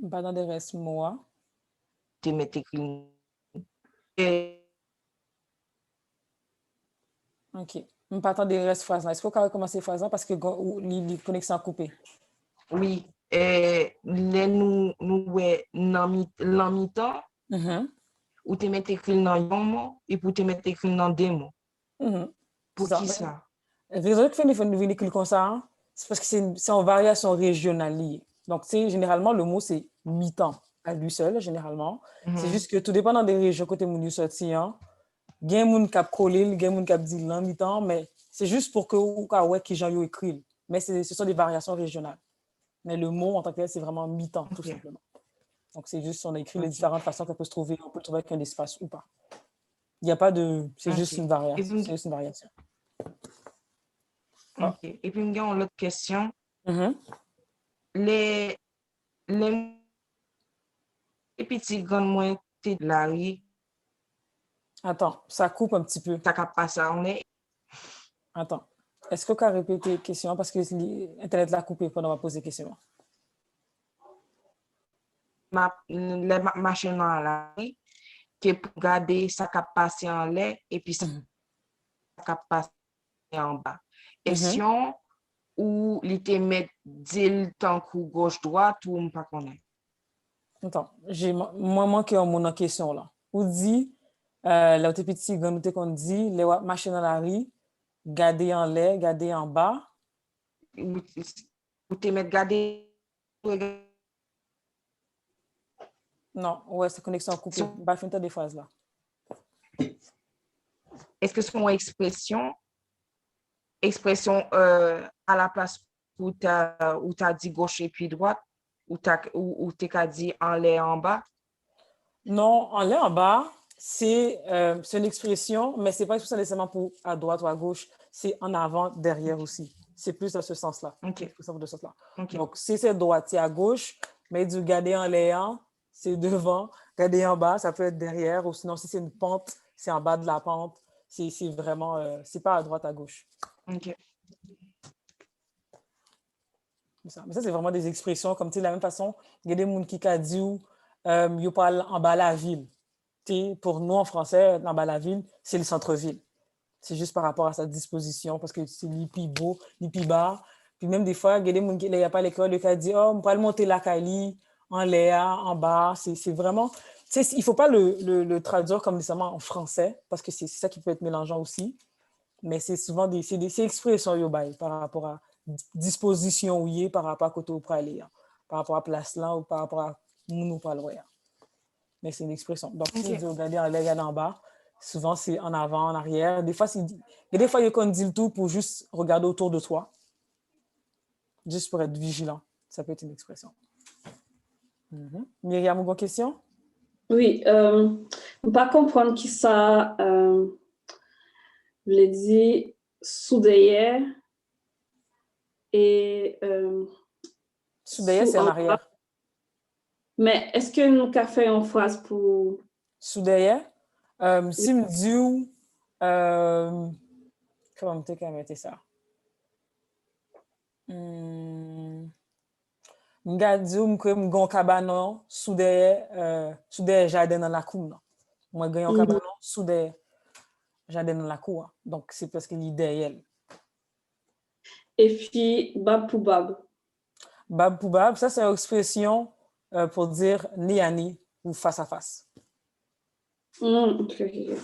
pas dans des restes mots. Tu mets écrit. OK. Je pas attendre des restes phrases. Est-ce qu'on peut commencer phrases parce que les connexions coupées? Oui. Nous dans mi-temps, ou tu mets écrit dans un mot, et pour te mettre écrit dans deux mots. Pour qui ça? La raison qui fait nous véhiculer comme ça, c'est parce que c'est en variation régionale. Donc, généralement, le mot, c'est mi-temps à lui seul, généralement. C'est juste que tout dépendant des régions côté moun sorti, hein, il y a des gens qui ont collé, il y a des gens qui ont dit mi-temps, mais c'est juste pour que vous voyez qui j'en écrit. Mais ce sont des variations régionales. Mais le mot, en tant que tel, c'est vraiment mi-temps, tout simplement. Donc, c'est juste, on a écrit les différentes façons qu'on peut se trouver. On peut le trouver avec un espace ou pas. Il n'y a pas de... C'est juste une variation. C'est juste une variation. OK. Et puis, nous avons l'autre question. Les petits grands moins de la rue. Attends, ça coupe un petit peu. Ça ne pas ça, on est. Attends. Est-ce que tu as répété la question parce que l'Internet l'a coupé pendant ma poser la question? Les machines dans la rue, qui pour garder ça qui passe en l'air et puis ça qui passe en bas. Et si on ou il te met dit tant coup gauche-droite ou on pas connaît. Attends, moi manqué un mot dans la question là. Ou dit, là, t'es petit, quand on dit, les machines dans la rue, garder en l'air, garder en bas. Ou te met garder. Non, ouais, c'est connexion coupée. Bah, fin des phrases là. Est-ce que c'est une expression à la place où tu as dit gauche et puis droite, ou tu as dit en l'air en bas? Non, en l'air en bas, c'est une expression, mais ce n'est pas une expression nécessairement pour à droite ou à gauche, c'est en avant, derrière aussi. C'est plus dans ce sens-là. Donc, si c'est droite, c'est à gauche, mais du garder en l'air, c'est devant, garder en bas, ça peut être derrière, ou sinon, si c'est une pente, c'est en bas de la pente. C'est vraiment, c'est pas à droite, à gauche. OK. Mais ça, c'est vraiment des expressions, comme tu sais, de la même façon, il y a des gens qui ont dit, ils parlent en bas de la ville. Pour nous, en français, en bas de la ville, c'est le centre-ville. C'est juste par rapport à sa disposition, parce que c'est les plus beau, les plus bas. Puis même des fois, il y a des gens qui n'ont pas l'école, qui ont dit, oh, on peut monter la Kali, en l'air, en bas. C'est vraiment... Tu sais, il ne faut pas le traduire comme nécessairement en français, parce que c'est ça qui peut être mélangeant aussi. Mais c'est souvent des expressions yobaï par rapport à disposition où il est, par rapport à côté où aller, par rapport à place là ou par rapport à nous ou pas loin. Mais c'est une expression. Donc, si vous regardez en l'air, regardez en bas, souvent c'est en avant, en arrière. Des fois, il y a des fois, il y a qu'on dit le tout pour juste regarder autour de toi, juste pour être vigilant. Ça peut être une expression. Myriam, une question? Oui, pas comprendre qui ça voulait dire sous-derrière et sous-derrière, c'est en arrière. Mais est-ce que nous avons fait une phrase pour... Sous-derrière? Si me dit comment tu as mettre ça? M'ga dit que m'gon cabanon sous-derrière jardin dans la cour. Moi gagne un cabanon sous-derrière jardin dans la cour. Donc c'est parce qu'il est derrière. Et puis bab pour bab. Bab pour bab, ça c'est une expression pour dire nez à nez ou face à face. Okay.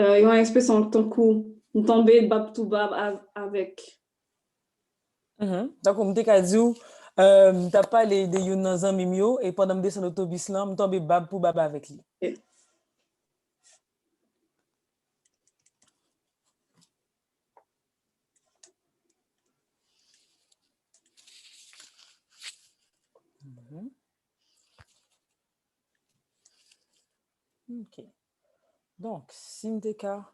Il y a une expression ton coup, tomber bab tout bab avec. Donc, on me dit ou t'as pas les de yon nan zanmi yo et pendant me descendre l'autobus là, me tombe bab pour bab avec lui. OK. Donc, si me déca,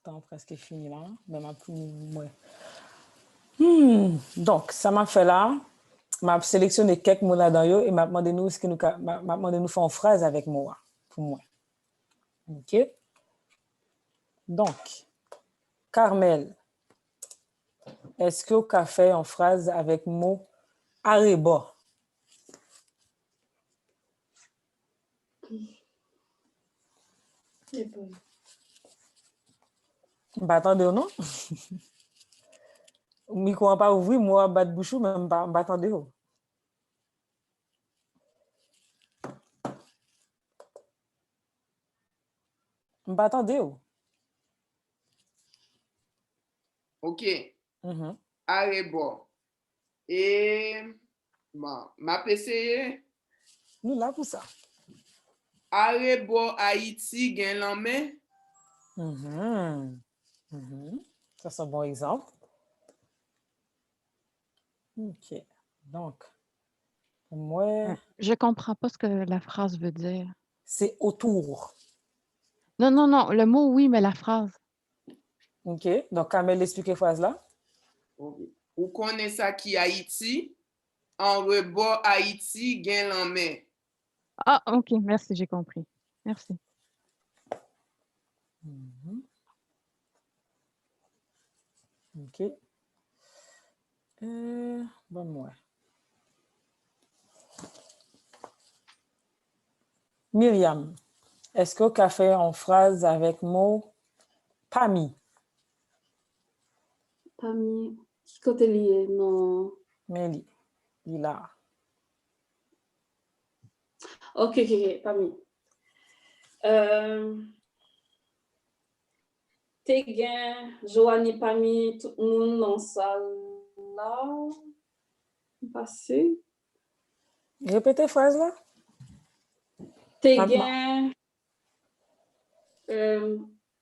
temps presque fini là, mais ma plus ouais. Donc, ça m'a fait là, m'a sélectionné quelques mots là-dedans yo et m'a demandé nous ce que nous m'a demandé nous faire une phrase avec moi pour moi. OK? Donc, Carmel, est-ce que vous avez fait une phrase avec mot areba? Bah attendez ou non? Micro pas ouvrir, moi battre bouchou même pas attendez ou. Bah attendez ou. OK. Arebo. Et ma PC nous là pour ça. Arebo Haïti gen l'anmen. Ça c'est un bon exemple. OK. Donc, moi. Je comprends pas ce que la phrase veut dire. C'est autour. Non, non, non. Le mot, oui, mais la phrase. OK. Donc, Kamel explique la phrase là. Ou connaît ça qui Haïti, en rebord Haïti gen l'anmen. Ah, OK. Merci, j'ai compris. Merci. OK. Bon, moi. Myriam, est-ce que tu as fait une phrase avec mot pami? Pami, qui côté lié, non. Mais là. OK, pami. Te gen, Joanie pami, tout le monde dans la salle là. Passé. Répétez la phrase là. Te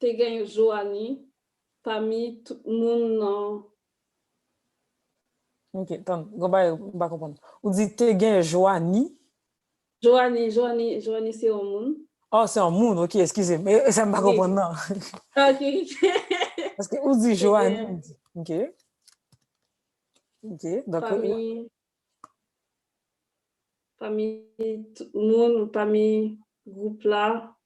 gen Joanie parmi tout le monde dans. OK, attends, on va comprendre. Ou dit te gen Joanie. Joanie, c'est un monde. Oh, c'est un monde, OK, excusez, mais ça ne va pas comprendre, non. OK. Parce que ou dit Joanie. OK. OK, donc. Parmi tout le monde, parmi le groupe là.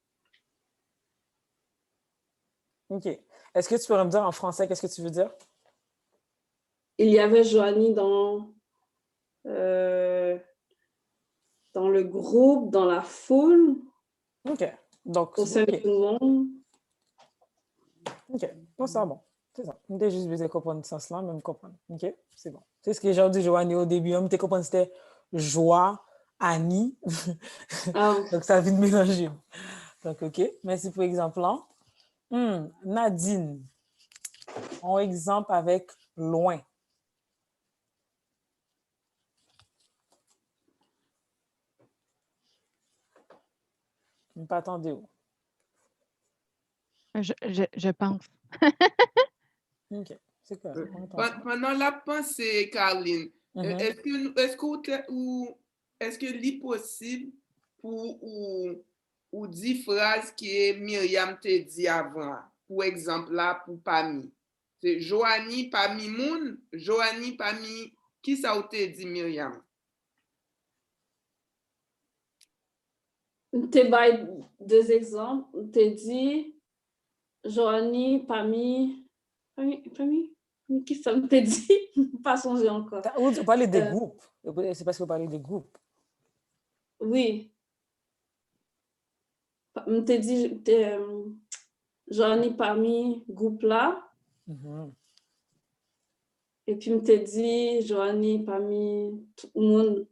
OK. Est-ce que tu pourrais me dire en français qu'est-ce que tu veux dire? Il y avait Joanie dans le groupe, dans la foule. OK. Donc, au sein de tout le monde. OK. Bon, c'est bon. C'est ça. Je juste besoin de comprendre ce sens-là, même comprendre. OK? C'est bon. C'est ce que j'ai dit, Joanie, au début. Je comprends c'était joie, Annie. Donc, ça vient de mélanger. Donc, OK. Merci pour l'exemple là. Nadine. Un exemple avec loin. Ne pas attendre où? Je pense. OK. C'est quoi? Pendant la pensée, Caroline, est-ce que c'est possible pour ou 10 phrases que Myriam te dit avant? Pour exemple, là, pour Pami. C'est Joanie Pami Moun, Joanie Pami. Qui ça ou te dit, Myriam? Tu as deux exemples. Tu dit Joanie Pami. Qui ça me t'a dit? Pas songer encore. Vous parlez des groupes. C'est parce que vous parlez des groupes. Oui. Je t'ai dit Joanie parmi groupe là. Et puis je t'ai dit Joanie parmi tout le monde.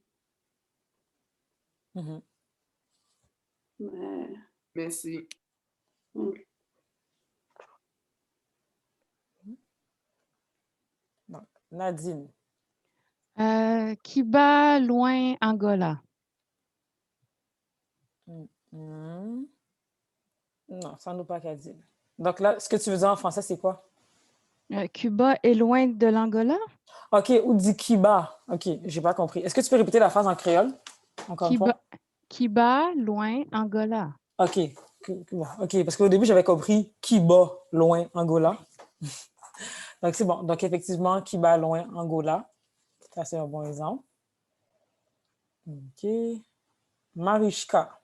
Merci. Nadine. Kiba, loin, Angola. Non, ça nous pas qu'à dire. Donc là, ce que tu veux dire en français, c'est quoi? Cuba est loin de l'Angola? OK, ou dit Kiba. OK, j'ai pas compris. Est-ce que tu peux répéter la phrase en créole? Encore une fois? Kiba, loin, Angola. OK. OK, parce qu'au début, j'avais compris Kiba, loin, Angola. Donc, c'est bon. Donc, effectivement, Kiba, loin, Angola. Ça, c'est un bon exemple. OK. Marichka.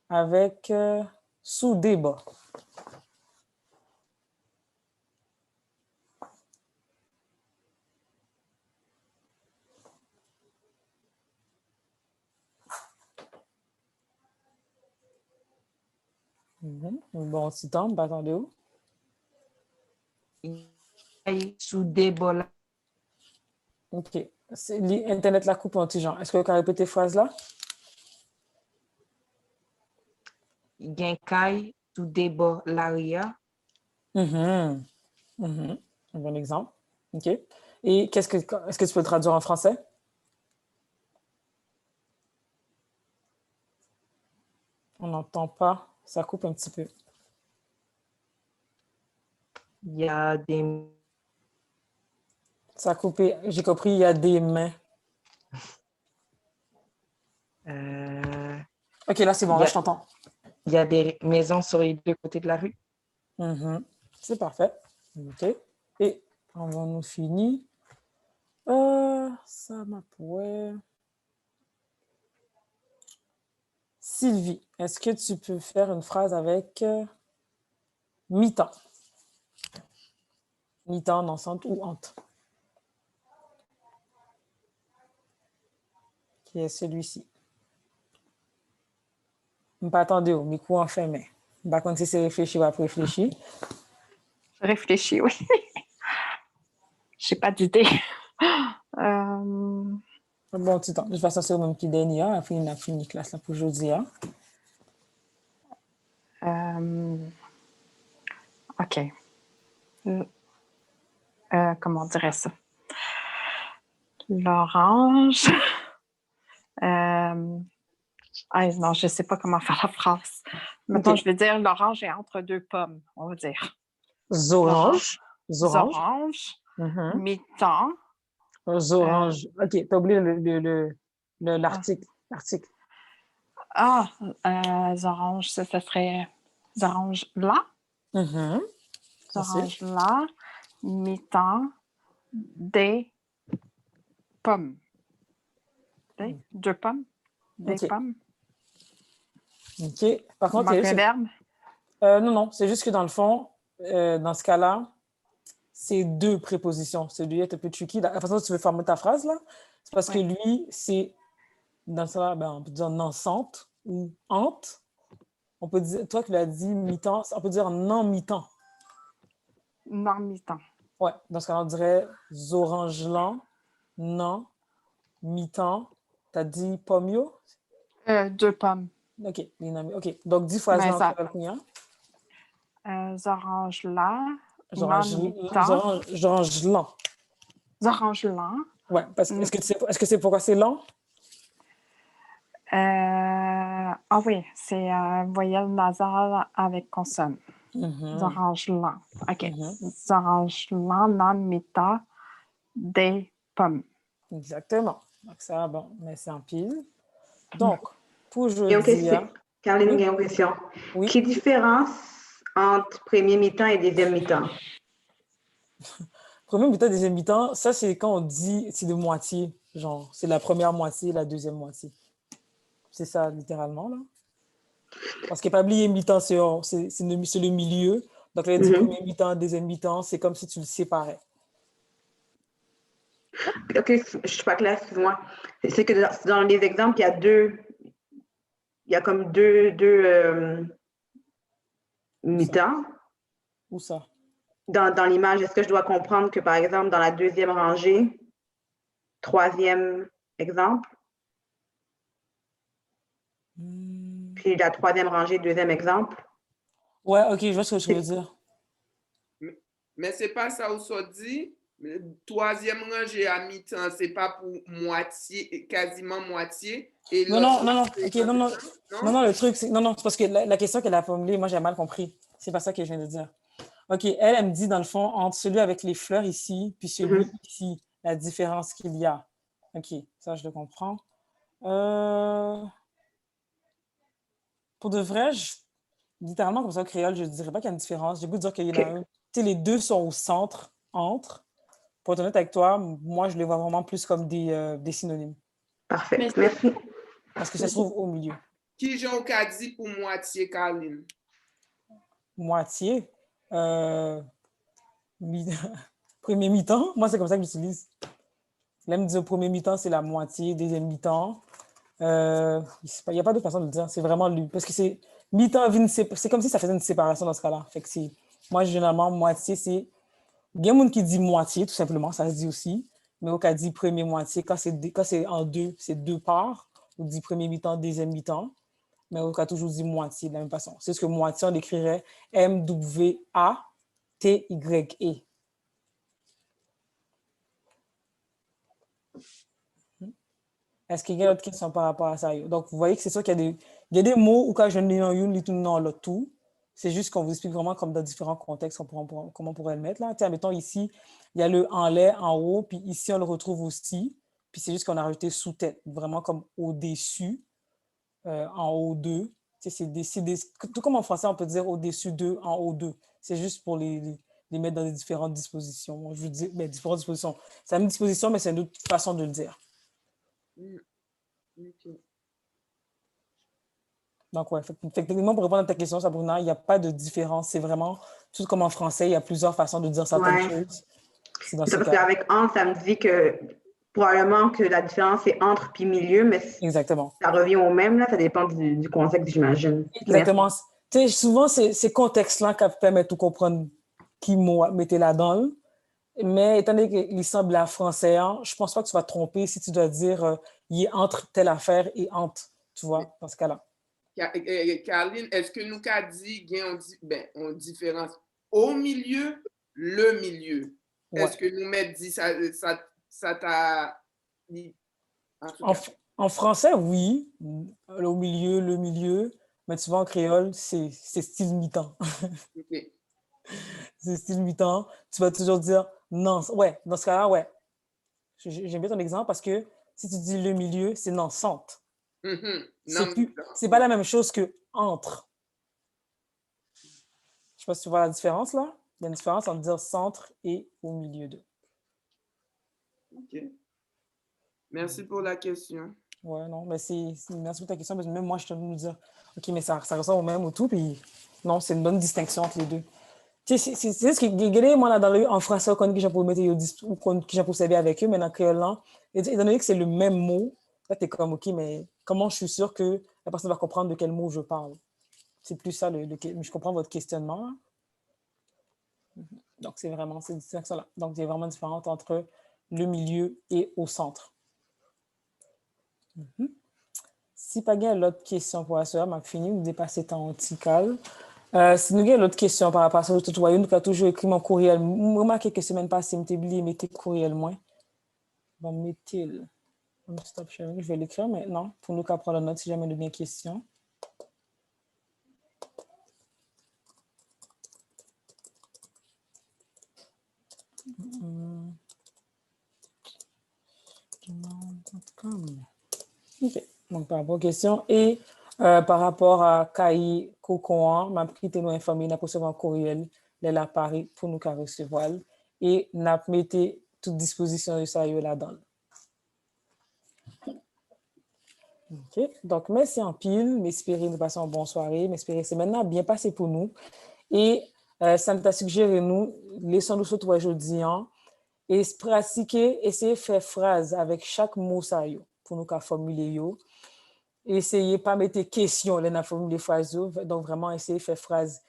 Avec Soudeba. Bon, petit temps, attendez où? Sous des bols. OK. Internet la coupe en petit genre. Est-ce que vous pouvez répéter cette phrase-là? Genkai sous des bols l'aria. Un bon exemple. OK. Et est-ce que tu peux le traduire en français? On n'entend pas. Ça coupe un petit peu. Il y a des... Ça a coupé. J'ai compris, il y a des mains. OK, là, c'est bon. Là, je t'entends. Il y a des maisons sur les deux côtés de la rue. C'est parfait. OK. Et avons-nous fini? Ça m'a poué. Sylvie, est-ce que tu peux faire une phrase avec mi-temps? Mi-temps, dansante ou hante? Qui est celui-ci? Pas attendez, au micro en fait, mais par contre, si c'est réfléchi ou pas réfléchi. Je réfléchis, oui. J'ai pas d'idée. Bon petit temps. De toute façon, c'est au même qui dernier. Après, il a fini classe là pour aujourd'hui. OK. Comment on dirait ça? L'orange. Non, je ne sais pas comment faire la phrase. Maintenant, je vais dire l'orange est entre deux pommes, on va dire. Oranges. Orange. Mi-temps. Orange. OK, tu as oublié l'article. Orange, ça serait orange là. Orange là. Mi-temps. Des pommes. Deux pommes. Des pommes. OK. Par contre, il y a verbe? Non, c'est juste que dans le fond, dans ce cas-là, c'est deux prépositions. Celui-là est un peu tricky. La façon dont tu veux former ta phrase, là, c'est parce que lui, c'est, dans ça, on peut dire naissante ou hante. On peut dire, toi qui l'as dit mi-temps, on peut dire non mi-temps. Non mi-temps. Ouais, dans ce cas-là, on dirait orangelant, non, mi-temps. T'as dit pomio? Deux pommes. OK. Donc, 10 fois là en créole combien? Orange là. Orange lent. Orange lent. Ouais, parce que est-ce que c'est pourquoi c'est lent? Oui, c'est voyelle nasale avec consonne. Orange lent. OK. Orange lent, non mi-temps, des pommes. Exactement. Donc, ça, bon, mais c'est en pile. Donc, pour aujourd'hui... Caroline, j'ai une question. Oui? Quelle différence entre premier mi-temps et deuxième mi-temps? Premier mi-temps, deuxième mi-temps, ça, c'est quand on dit c'est de moitié. Genre, c'est la première moitié, la deuxième moitié. C'est ça, littéralement, là. Parce qu'il n'y a pas oublié mi-temps, c'est le milieu. Donc, là, il dit premier mi-temps, deuxième mi-temps, c'est comme si tu le séparais. OK, je ne suis pas claire, excuse-moi. C'est que dans les exemples, il y a comme deux mi-temps. Où ça? Dans l'image, est-ce que je dois comprendre que, par exemple, dans la deuxième rangée, troisième exemple, puis la troisième rangée, deuxième exemple? Ouais, OK, je vois ce que je veux dire. Mais c'est pas ça où ça dit. Troisième rangée à mi-temps, c'est pas pour moitié, quasiment moitié. Et Non, le truc, c'est parce que la question qu'elle a formulée, moi, j'ai mal compris. C'est pas ça que je viens de dire. OK, elle me dit, dans le fond, entre celui avec les fleurs ici, puis celui ici, la différence qu'il y a. OK, ça, je le comprends. Pour de vrai, littéralement, comme ça, au créole, je ne dirais pas qu'il y a une différence. J'ai goût de dire qu'il y en a un. Tu sais, les deux sont au centre, entre. Pour être honnête avec toi, moi, je les vois vraiment plus comme des synonymes. Parfait. Merci. Parce que ça se trouve au milieu. Qui j'en ai dit pour moitié, Caroline? Moitié? Premier mi-temps? Moi, c'est comme ça que j'utilise. Là, me dire premier mi-temps, c'est la moitié. Deuxième mi-temps. Il n'y a pas d'autre façon de le dire. C'est vraiment lui. Parce que c'est mi-temps, c'est comme si ça faisait une séparation dans ce cas-là. Fait que moi, généralement, moitié, c'est... Il y a quelqu'un qui dit moitié, tout simplement, ça se dit aussi. Mais au cas dit premier moitié, quand c'est en deux, c'est deux parts. On dit premier mi-temps, deuxième mi-temps. Mais au cas toujours dit moitié de la même façon. C'est ce que moitié, on écrirait M-W-A-T-Y-E. Est-ce qu'il y a d'autres questions par rapport à ça? Donc, vous voyez que c'est sûr qu'il y a des mots où quand je lis dans une, lis tout dans l'autre tout. C'est juste qu'on vous explique vraiment comme dans différents contextes comment on pourrait le mettre. Là. Tiens, mettons ici, il y a le en lait en haut, puis ici, on le retrouve aussi. Puis c'est juste qu'on a rajouté sous-tête, vraiment comme au-dessus, en haut d'eux. Tout comme en français, on peut dire au-dessus d'eux, en haut d'eux. C'est juste pour les mettre dans des différentes dispositions. Je veux dire, mais différentes dispositions. C'est la même disposition, mais c'est une autre façon de le dire. Okay. Donc, ouais, techniquement, pour répondre à ta question, Sabrina, il n'y a pas de différence. C'est vraiment, tout comme en français, il y a plusieurs façons de dire certaines choses. C'est parce qu'avec entre, ça me dit que probablement que la différence est entre puis milieu, mais exactement. Ça revient au même, là, ça dépend du contexte, j'imagine. Exactement. Souvent, ces contextes-là qui permettent de comprendre qui mot mettez là-dedans. Mais étant donné qu'il semble à français, hein, je ne pense pas que tu vas te tromper si tu dois dire il est entre telle affaire et entre, tu vois, dans ce cas-là. Caroline, est-ce que nous avons dit on différence au milieu, le milieu? Ouais. Est-ce que nous mettons dit ça t'a dit? En français, oui. Au milieu, le milieu. Mais souvent en créole, c'est style mi-temps. Okay. C'est style mi-temps. Tu vas toujours dire non. Ouais, dans ce cas-là, ouais. J'aime bien ton exemple parce que si tu dis le milieu, c'est non, centre. C'est pas la même chose que entre. Je ne sais pas si tu vois la différence là. Il y a une différence entre dire centre et au milieu de. OK. Merci pour la question. Ouais, non, mais merci pour ta question, parce que même moi, je suis en train de me dire, OK, mais ça ressemble au même ou tout, puis non, c'est une bonne distinction entre les deux. Tu sais, c'est ce que moi, là, en français, on qui j'ai pour mettre ou qui j'ai pour servir avec eux, mais dans le créole, étant donné que c'est le même mot, là, tu es comme, OK, mais comment je suis sûr que la personne va comprendre de quel mot je parle? C'est plus ça, je comprends votre questionnement. Donc, c'est vraiment cette distinction-là. Donc, il y a vraiment une différence entre le milieu et au centre. Si pas gain l'autre question pour la soeur, m'a fini de dépasser ton antical. Si nous avons l'autre question par rapport à ça, tout nous avons toujours écrit mon courriel. Remarquez que semaine passée, je oublié de mettre courriel moins. Je vais mettre stop sharing, je vais l'écrire maintenant pour nous prendre la note si jamais nous avons des questions. OK. Donc, par rapport aux questions. Et par rapport à Kaï Kokouan, m'a pris nous informer, n'a pas recevoir un courriel, elle a Paris pour nous recevoir. Et n'a mis toute disposition de ça là-dedans. OK. Donc, merci en pile. M'espérer nous passer une bonne soirée. M'espérer c'est maintenant bien passé pour nous. Et ça nous a suggéré, nous, laissons-nous ce trois aujourd'hui, et pratiquer, essayer de faire phrase avec chaque mot ça pour nous formuler yo. Essayez pas mettre questions dans la formule des phrases, donc vraiment essayer de faire phrase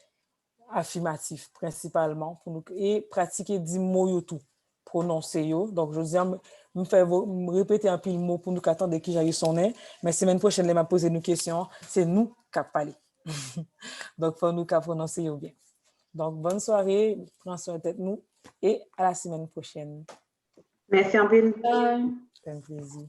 affirmative principalement pour nous et pratiquer 10 mots yo tout prononcer yo. Donc je dis me répéter un peu le mot pour nous attendre qui j'aille sonner, mais semaine prochaine elle m'a posé une question, c'est nous qui parler. Donc pour nous prononcer yo bien. Donc bonne soirée, prends soin de tête nous. et à la semaine prochaine. Merci en pile. Bye. C'est un plaisir.